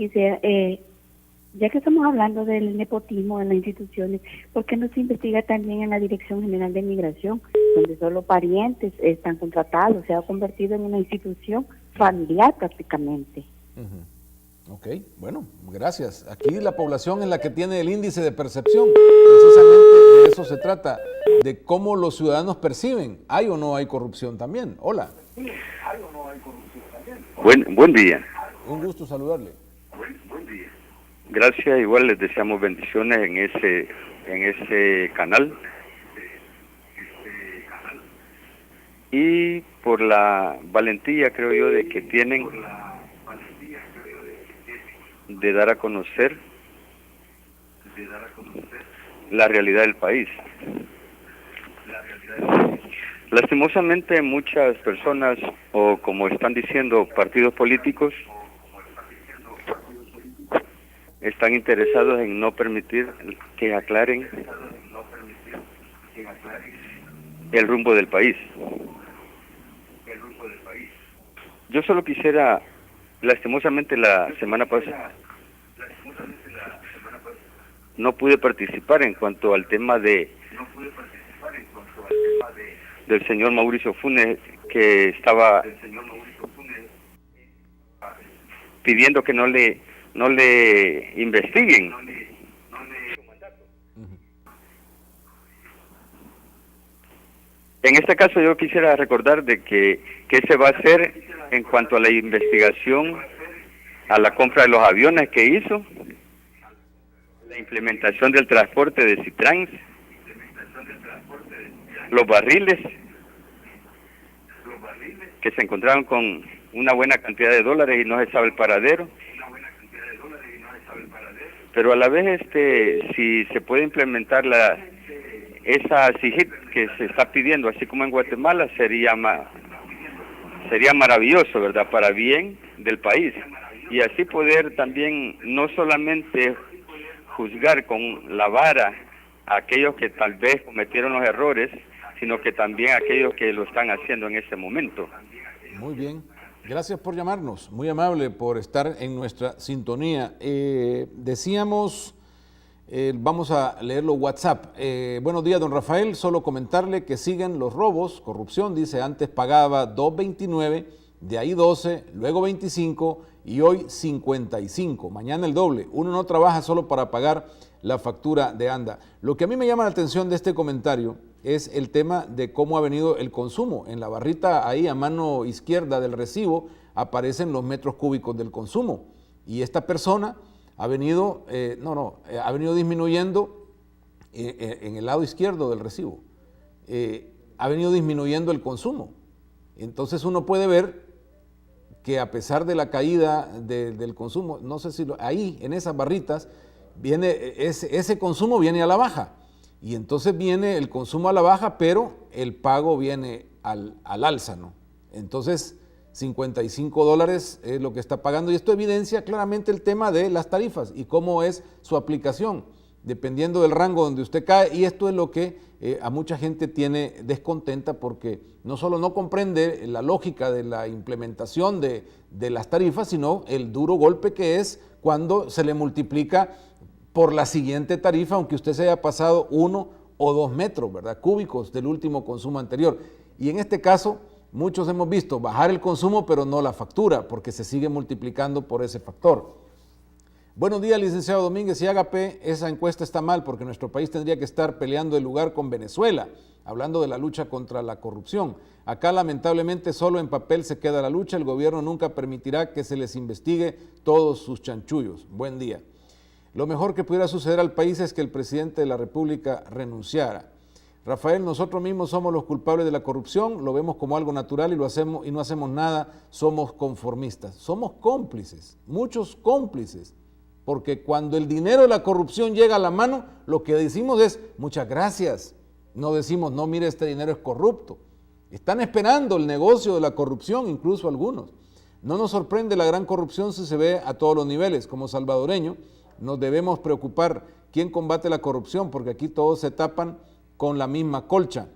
Ya que estamos hablando del nepotismo en las instituciones, ¿por qué no se investiga también en la Dirección General de Migración, donde solo parientes están contratados? Se ha convertido en una institución familiar prácticamente. Ok, bueno, gracias. Aquí la población es la que tiene el índice de percepción. Precisamente de eso se trata, de cómo los ciudadanos perciben. ¿Hay o no hay corrupción también? Hola. Buen día. Un gusto saludarle. Buen día. Gracias, igual les deseamos bendiciones en ese canal. Y por la valentía, creo yo, de que tienen de dar a conocer la realidad del país. Lastimosamente muchas personas, o como están diciendo partidos políticos, están interesados en no permitir que aclaren el rumbo del país. Yo solo quisiera, lastimosamente la semana pasada no pude participar en cuanto al tema del señor Mauricio Funes, que estaba pidiendo que no le investiguen. En este caso yo quisiera recordar de que se va a hacer en cuanto a la investigación a la compra de los aviones que hizo, la implementación del transporte de Citrans, los barriles que se encontraron con una buena cantidad de dólares y no se sabe el paradero. Pero a la vez si se puede implementar esa SIGIT que se está pidiendo, así como en Guatemala, sería maravilloso, ¿verdad? Para bien del país. Y así poder también no solamente juzgar con la vara a aquellos que tal vez cometieron los errores, sino que también a aquellos que lo están haciendo en ese momento. Muy bien. Gracias por llamarnos, muy amable por estar en nuestra sintonía. Decíamos, vamos a leerlo WhatsApp. Buenos días, don Rafael, solo comentarle que siguen los robos, corrupción, dice, antes pagaba 2.29, de ahí 12, luego 25 y hoy 55, mañana el doble. Uno no trabaja solo para pagar la factura de ANDA. Lo que a mí me llama la atención de este comentario es el tema de cómo ha venido el consumo. En la barrita ahí a mano izquierda del recibo aparecen los metros cúbicos del consumo. Y esta persona ha venido, ha venido disminuyendo en el lado izquierdo del recibo. Ha venido disminuyendo el consumo. Entonces uno puede ver que a pesar de la caída del consumo, no sé si ahí en esas barritas, viene ese consumo viene a la baja. Y entonces viene el consumo a la baja, pero el pago viene al alza, ¿no? Entonces, $55 es lo que está pagando. Y esto evidencia claramente el tema de las tarifas y cómo es su aplicación, dependiendo del rango donde usted cae. Y esto es lo que a mucha gente tiene descontenta, porque no solo no comprende la lógica de la implementación de las tarifas, sino el duro golpe que es cuando se le multiplica por la siguiente tarifa, aunque usted se haya pasado 1 o 2 metros, ¿verdad?, cúbicos del último consumo anterior. Y en este caso, muchos hemos visto bajar el consumo, pero no la factura, porque se sigue multiplicando por ese factor. Buenos días, licenciado Domínguez y Agape. Esa encuesta está mal porque nuestro país tendría que estar peleando el lugar con Venezuela, hablando de la lucha contra la corrupción. Acá lamentablemente solo en papel se queda la lucha, el gobierno nunca permitirá que se les investigue todos sus chanchullos. Buen día. Lo mejor que pudiera suceder al país es que el presidente de la República renunciara. Rafael, nosotros mismos somos los culpables de la corrupción, lo vemos como algo natural y no hacemos nada, somos conformistas. Somos cómplices, muchos cómplices, porque cuando el dinero de la corrupción llega a la mano, lo que decimos es muchas gracias. No decimos, no, mire, este dinero es corrupto. Están esperando el negocio de la corrupción, incluso algunos. No nos sorprende la gran corrupción si se ve a todos los niveles. Como salvadoreño, nos debemos preocupar quién combate la corrupción, porque aquí todos se tapan con la misma colcha.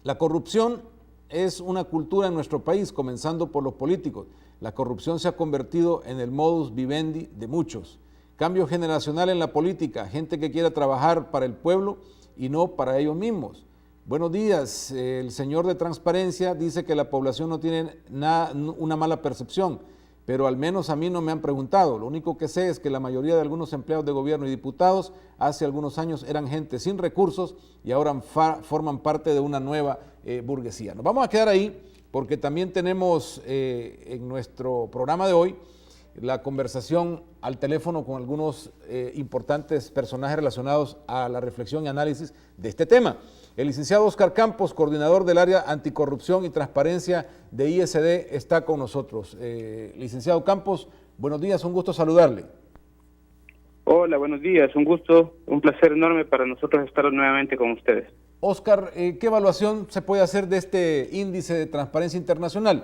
La corrupción es una cultura en nuestro país, comenzando por los políticos. La corrupción se ha convertido en el modus vivendi de muchos. Cambio generacional en la política, gente que quiera trabajar para el pueblo y no para ellos mismos. Buenos días, el señor de Transparencia dice que la población no tiene una mala percepción, pero al menos a mí no me han preguntado. Lo único que sé es que la mayoría de algunos empleados de gobierno y diputados hace algunos años eran gente sin recursos y ahora forman parte de una nueva burguesía. Nos vamos a quedar ahí porque también tenemos en nuestro programa de hoy la conversación al teléfono con algunos importantes personajes relacionados a la reflexión y análisis de este tema. El licenciado Oscar Campos, coordinador del área anticorrupción y transparencia de ISD, está con nosotros. Licenciado Campos, buenos días, un gusto saludarle. Hola, buenos días, un gusto, un placer enorme para nosotros estar nuevamente con ustedes. Oscar, ¿qué evaluación se puede hacer de este índice de transparencia internacional?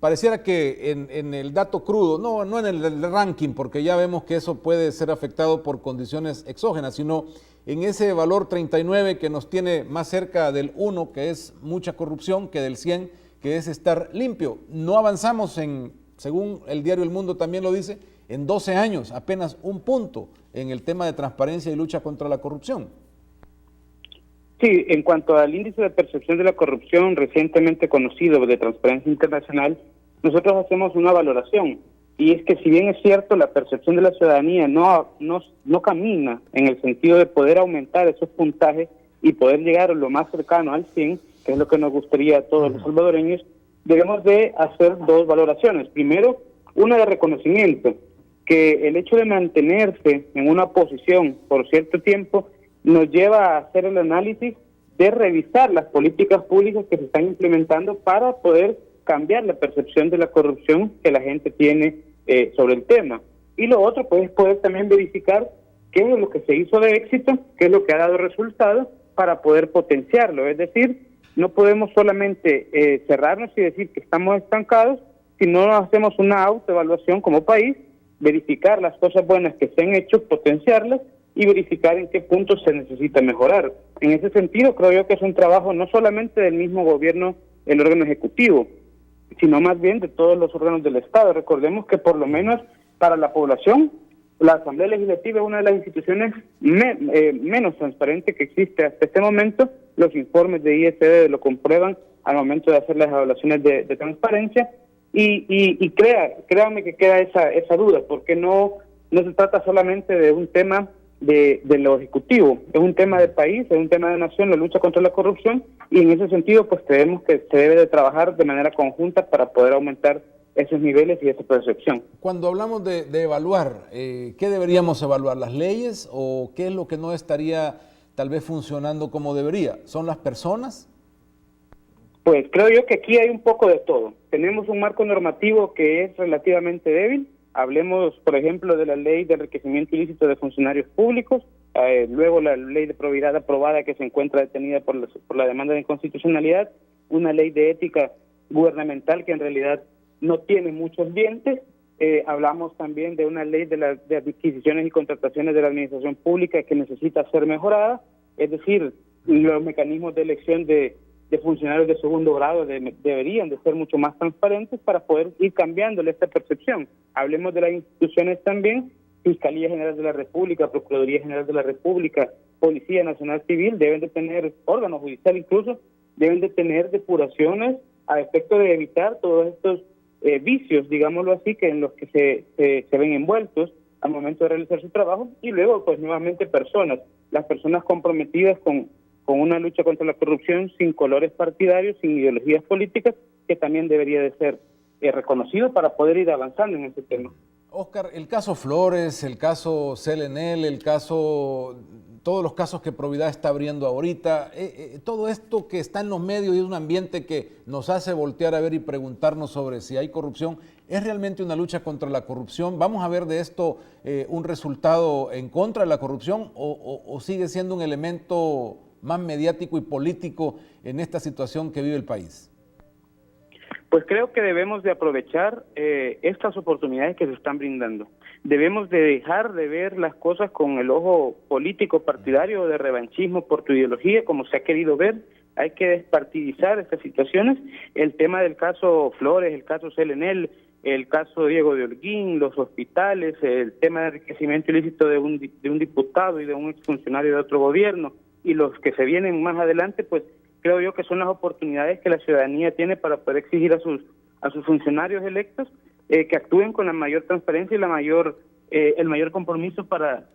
Pareciera que en el dato crudo, no en el ranking, porque ya vemos que eso puede ser afectado por condiciones exógenas, sino en ese valor 39 que nos tiene más cerca del 1, que es mucha corrupción, que del 100, que es estar limpio. No avanzamos según el diario El Mundo también lo dice, en 12 años, apenas un punto en el tema de transparencia y lucha contra la corrupción. Sí, en cuanto al índice de percepción de la corrupción recientemente conocido de Transparencia Internacional, nosotros hacemos una valoración, y es que si bien es cierto la percepción de la ciudadanía no camina en el sentido de poder aumentar esos puntajes y poder llegar lo más cercano al 100, que es lo que nos gustaría a todos los salvadoreños, debemos de hacer dos valoraciones. Primero, una de reconocimiento, que el hecho de mantenerse en una posición por cierto tiempo nos lleva a hacer el análisis de revisar las políticas públicas que se están implementando para poder cambiar la percepción de la corrupción que la gente tiene sobre el tema. Y lo otro, pues, es poder también verificar qué es lo que se hizo de éxito, qué es lo que ha dado resultados para poder potenciarlo. Es decir, no podemos solamente cerrarnos y decir que estamos estancados, sino hacemos una autoevaluación como país, verificar las cosas buenas que se han hecho, potenciarlas, y verificar en qué puntos se necesita mejorar. En ese sentido, creo yo que es un trabajo no solamente del mismo gobierno, el órgano ejecutivo, sino más bien de todos los órganos del Estado. Recordemos que por lo menos para la población, la Asamblea Legislativa es una de las instituciones menos transparentes que existe hasta este momento. Los informes de ISD lo comprueban al momento de hacer las evaluaciones de transparencia, y créanme que queda esa duda, porque no se trata solamente de un tema de lo ejecutivo, es un tema de país, es un tema de nación, la lucha contra la corrupción, y en ese sentido pues creemos que se debe de trabajar de manera conjunta para poder aumentar esos niveles y esa percepción. Cuando hablamos de evaluar, ¿qué deberíamos evaluar? ¿Las leyes o qué es lo que no estaría tal vez funcionando como debería? ¿Son las personas? Pues creo yo que aquí hay un poco de todo. Tenemos un marco normativo que es relativamente débil. Hablemos, por ejemplo, de la ley de enriquecimiento ilícito de funcionarios públicos, luego la ley de probidad aprobada que se encuentra detenida por la demanda de inconstitucionalidad, una ley de ética gubernamental que en realidad no tiene muchos dientes. Hablamos también de una ley de adquisiciones y contrataciones de la administración pública que necesita ser mejorada, es decir, los mecanismos de elección de funcionarios de segundo grado deberían de ser mucho más transparentes para poder ir cambiándole esta percepción. Hablemos de las instituciones también, Fiscalía General de la República, Procuraduría General de la República, Policía Nacional Civil, deben de tener, órgano judicial incluso, deben de tener depuraciones a efecto de evitar todos estos vicios, digámoslo así, que en los que se ven envueltos. al momento de realizar su trabajo, y luego pues nuevamente las personas comprometidas con una lucha contra la corrupción sin colores partidarios, sin ideologías políticas, que también debería de ser reconocido para poder ir avanzando en este tema. Oscar, el caso Flores, el caso CLNL, todos los casos que Providad está abriendo ahorita, todo esto que está en los medios y es un ambiente que nos hace voltear a ver y preguntarnos sobre si hay corrupción, ¿es realmente una lucha contra la corrupción? ¿Vamos a ver de esto un resultado en contra de la corrupción o sigue siendo un elemento más mediático y político en esta situación que vive el país? Pues creo que debemos de aprovechar estas oportunidades que se están brindando. Debemos de dejar de ver las cosas con el ojo político partidario de revanchismo por tu ideología, como se ha querido ver. Hay que despartidizar estas situaciones. El tema del caso Flores, el caso CLNL, el caso Diego de Holguín, los hospitales, el tema de enriquecimiento ilícito de un diputado y de un exfuncionario de otro gobierno, y los que se vienen más adelante, pues creo yo que son las oportunidades que la ciudadanía tiene para poder exigir a sus funcionarios electos que actúen con la mayor transparencia y el mayor compromiso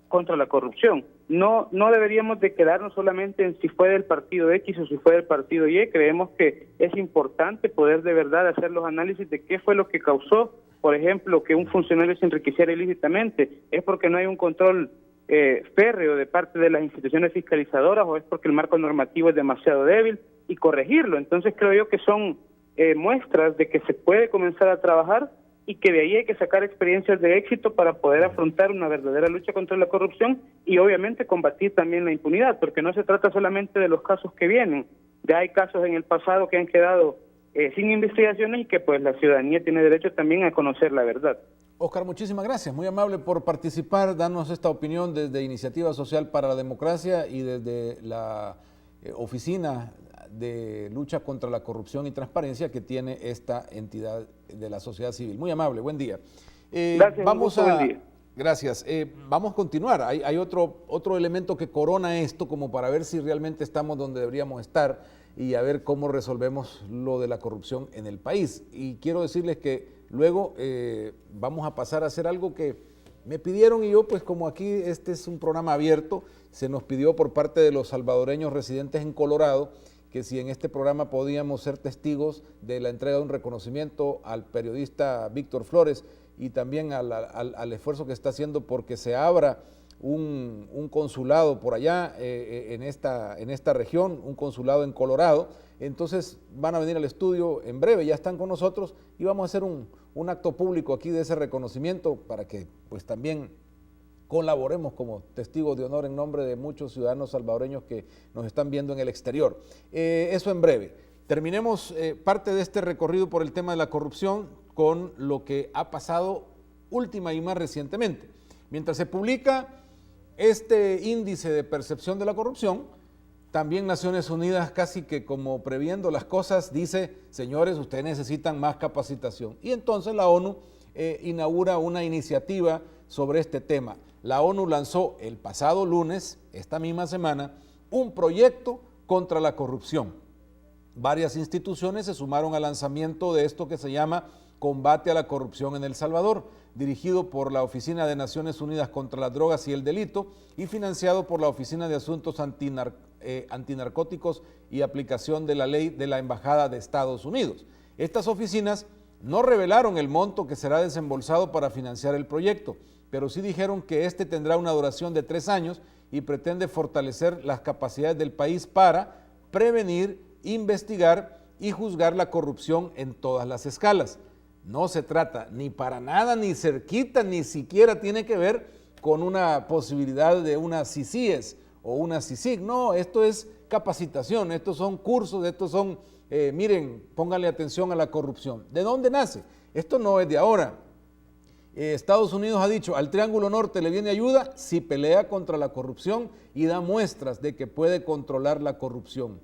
contra la corrupción. No deberíamos de quedarnos solamente en si fue del partido X o si fue del partido Y. Creemos que es importante poder de verdad hacer los análisis de qué fue lo que causó, por ejemplo, que un funcionario se enriqueciera ilícitamente. ¿Es porque no hay un control férreo de parte de las instituciones fiscalizadoras o es porque el marco normativo es demasiado débil? Y corregirlo. Entonces creo yo que son muestras de que se puede comenzar a trabajar y que de ahí hay que sacar experiencias de éxito para poder afrontar una verdadera lucha contra la corrupción y obviamente combatir también la impunidad, porque no se trata solamente de los casos que vienen, ya hay casos en el pasado que han quedado sin investigaciones y que pues la ciudadanía tiene derecho también a conocer la verdad. Oscar, muchísimas gracias, muy amable por participar, darnos esta opinión desde Iniciativa Social para la Democracia y desde la Oficina de Lucha contra la Corrupción y Transparencia que tiene esta entidad de la sociedad civil. Muy amable, buen día. Gracias, buen día. Gracias. Vamos a continuar. Hay otro elemento que corona esto como para ver si realmente estamos donde deberíamos estar y a ver cómo resolvemos lo de la corrupción en el país. Y quiero decirles que luego vamos a pasar a hacer algo que me pidieron y yo, pues como aquí este es un programa abierto, se nos pidió por parte de los salvadoreños residentes en Colorado que si en este programa podíamos ser testigos de la entrega de un reconocimiento al periodista Víctor Flores y también al esfuerzo que está haciendo porque se abra un consulado por allá en esta región, un consulado en Colorado. Entonces van a venir al estudio en breve, ya están con nosotros y vamos a hacer un acto público aquí de ese reconocimiento para que pues también colaboremos como testigos de honor en nombre de muchos ciudadanos salvadoreños que nos están viendo en el exterior. Eso en breve. Terminemos parte de este recorrido por el tema de la corrupción con lo que ha pasado última y más recientemente. Mientras se publica este índice de percepción de la corrupción, también Naciones Unidas, casi que como previendo las cosas, dice, señores, ustedes necesitan más capacitación. Y entonces la ONU inaugura una iniciativa sobre este tema. La ONU lanzó el pasado lunes, esta misma semana, un proyecto contra la corrupción. Varias instituciones se sumaron al lanzamiento de esto que se llama Combate a la Corrupción en El Salvador, dirigido por la Oficina de Naciones Unidas contra las Drogas y el Delito y financiado por la Oficina de Asuntos Antinarcóticos y Aplicación de la Ley de la Embajada de Estados Unidos. Estas oficinas no revelaron el monto que será desembolsado para financiar el proyecto, pero sí dijeron que este tendrá una duración de 3 años y pretende fortalecer las capacidades del país para prevenir, investigar y juzgar la corrupción en todas las escalas. No se trata ni para nada, ni cerquita, ni siquiera tiene que ver con una posibilidad de una CICIES o una CICIG. No, esto es capacitación, estos son cursos, estos son, miren, pónganle atención a la corrupción. ¿De dónde nace? Esto no es de ahora. Estados Unidos ha dicho, al Triángulo Norte le viene ayuda si pelea contra la corrupción y da muestras de que puede controlar la corrupción.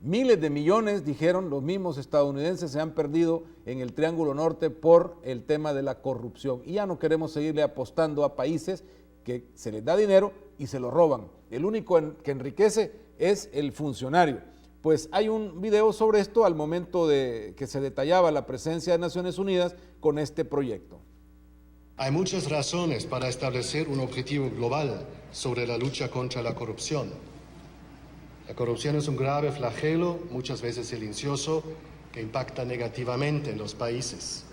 Miles de millones, dijeron los mismos estadounidenses, se han perdido en el Triángulo Norte por el tema de la corrupción. Y ya no queremos seguirle apostando a países que se les da dinero y se lo roban. El único que enriquece es el funcionario. Pues hay un video sobre esto al momento de que se detallaba la presencia de Naciones Unidas con este proyecto. Hay muchas razones para establecer un objetivo global sobre la lucha contra la corrupción. La corrupción es un grave flagelo, muchas veces silencioso, que impacta negativamente en los países.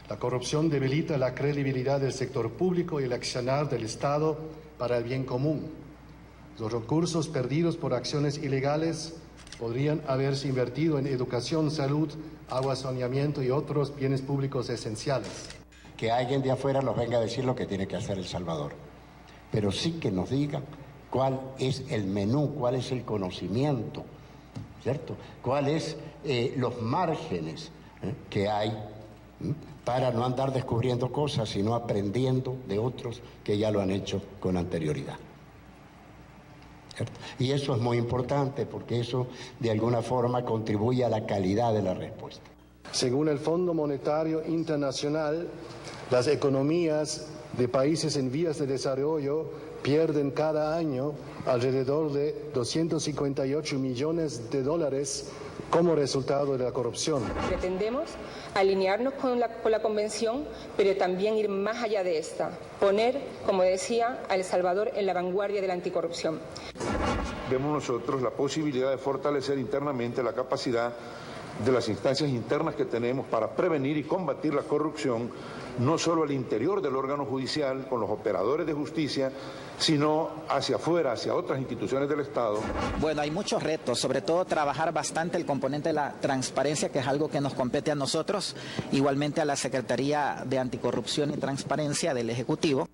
La corrupción debilita la credibilidad del sector público y el accionar del Estado para el bien común. Los recursos perdidos por acciones ilegales podrían haberse invertido en educación, salud, agua, saneamiento y otros bienes públicos esenciales. Que alguien de afuera nos venga a decir lo que tiene que hacer El Salvador, pero sí que nos diga cuál es el menú, cuál es el conocimiento, ¿cierto? Cuáles los márgenes que hay para no andar descubriendo cosas, sino aprendiendo de otros que ya lo han hecho con anterioridad. ¿Cierto? Y eso es muy importante porque eso de alguna forma contribuye a la calidad de la respuesta. Según el Fondo Monetario Internacional, las economías de países en vías de desarrollo pierden cada año alrededor de 258 millones de dólares como resultado de la corrupción. Pretendemos alinearnos con la Convención, pero también ir más allá de esta, poner, como decía, a El Salvador en la vanguardia de la anticorrupción. Vemos nosotros la posibilidad de fortalecer internamente la capacidad de las instancias internas que tenemos para prevenir y combatir la corrupción, no solo al interior del órgano judicial, con los operadores de justicia, sino hacia afuera, hacia otras instituciones del Estado. Bueno, hay muchos retos, sobre todo trabajar bastante el componente de la transparencia, que es algo que nos compete a nosotros, igualmente a la Secretaría de Anticorrupción y Transparencia del Ejecutivo.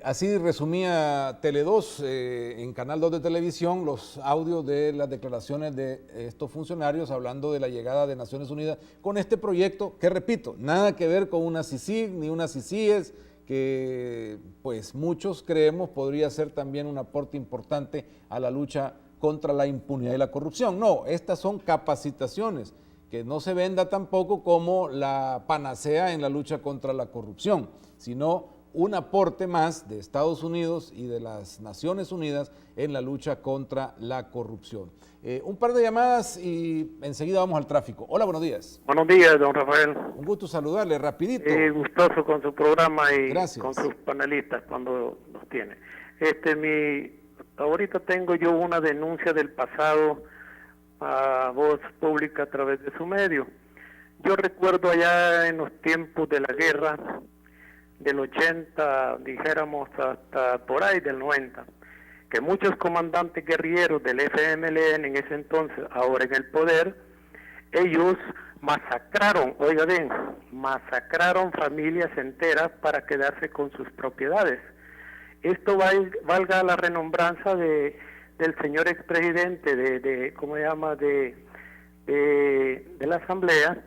Así resumía Tele2 en Canal 2 de televisión los audios de las declaraciones de estos funcionarios hablando de la llegada de Naciones Unidas con este proyecto que, repito, nada que ver con una CICIG ni una CICIES, que pues muchos creemos podría ser también un aporte importante a la lucha contra la impunidad y la corrupción. No, estas son capacitaciones, que no se venda tampoco como la panacea en la lucha contra la corrupción, sino un aporte más de Estados Unidos y de las Naciones Unidas en la lucha contra la corrupción. Un par de llamadas y enseguida vamos al tráfico. Hola, buenos días. Buenos días, don Rafael. Un gusto saludarle, rapidito. Gustoso con su programa y gracias. Con sus panelistas cuando los tiene. Ahorita tengo yo una denuncia del pasado a voz pública a través de su medio. Yo recuerdo allá en los tiempos de la guerra, del 80, dijéramos, hasta por ahí del 90, que muchos comandantes guerrilleros del FMLN en ese entonces, ahora en el poder, ellos masacraron, oiga bien, masacraron familias enteras para quedarse con sus propiedades. Esto valga la renombranza del señor expresidente de la Asamblea,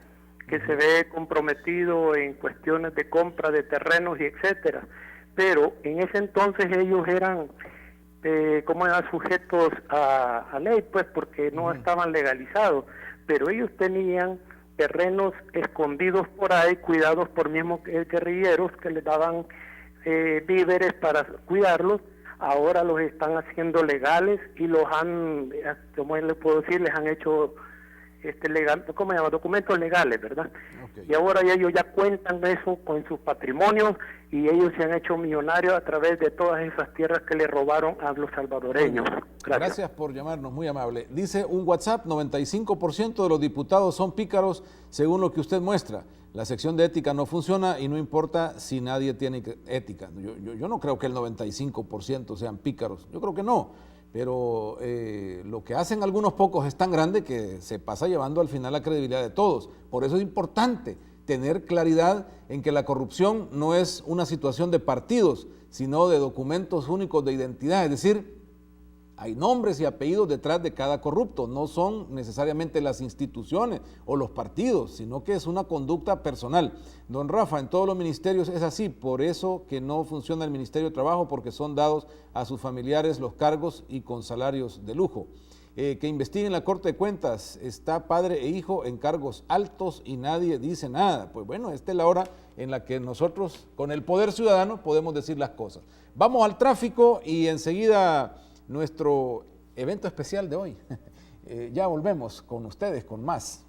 que se ve comprometido en cuestiones de compra de terrenos y etcétera, pero en ese entonces ellos eran sujetos a ley, pues porque no estaban legalizados, pero ellos tenían terrenos escondidos por ahí, cuidados por mismos guerrilleros que les daban víveres para cuidarlos. Ahora los están haciendo legales y los han, ¿cómo les puedo decir? Les han hecho documentos legales, ¿verdad? Okay. Y ahora ellos ya cuentan eso con sus patrimonios y ellos se han hecho millonarios a través de todas esas tierras que le robaron a los salvadoreños. Gracias por llamarnos, muy amable. Dice un WhatsApp, 95% de los diputados son pícaros según lo que usted muestra. La sección de ética no funciona y no importa si nadie tiene ética. Yo no creo que el 95% sean pícaros, yo creo que no. Pero lo que hacen algunos pocos es tan grande que se pasa llevando al final la credibilidad de todos. Por eso es importante tener claridad en que la corrupción no es una situación de partidos, sino de documentos únicos de identidad. Es decir, hay nombres y apellidos detrás de cada corrupto. No son necesariamente las instituciones o los partidos, sino que es una conducta personal. Don Rafa, en todos los ministerios es así. Por eso que no funciona el Ministerio de Trabajo, porque son dados a sus familiares los cargos y con salarios de lujo. Que investiguen la Corte de Cuentas. Está padre e hijo en cargos altos y nadie dice nada. Pues bueno, esta es la hora en la que nosotros, con el poder ciudadano, podemos decir las cosas. Vamos al tráfico y enseguida nuestro evento especial de hoy. Ya volvemos con ustedes con más.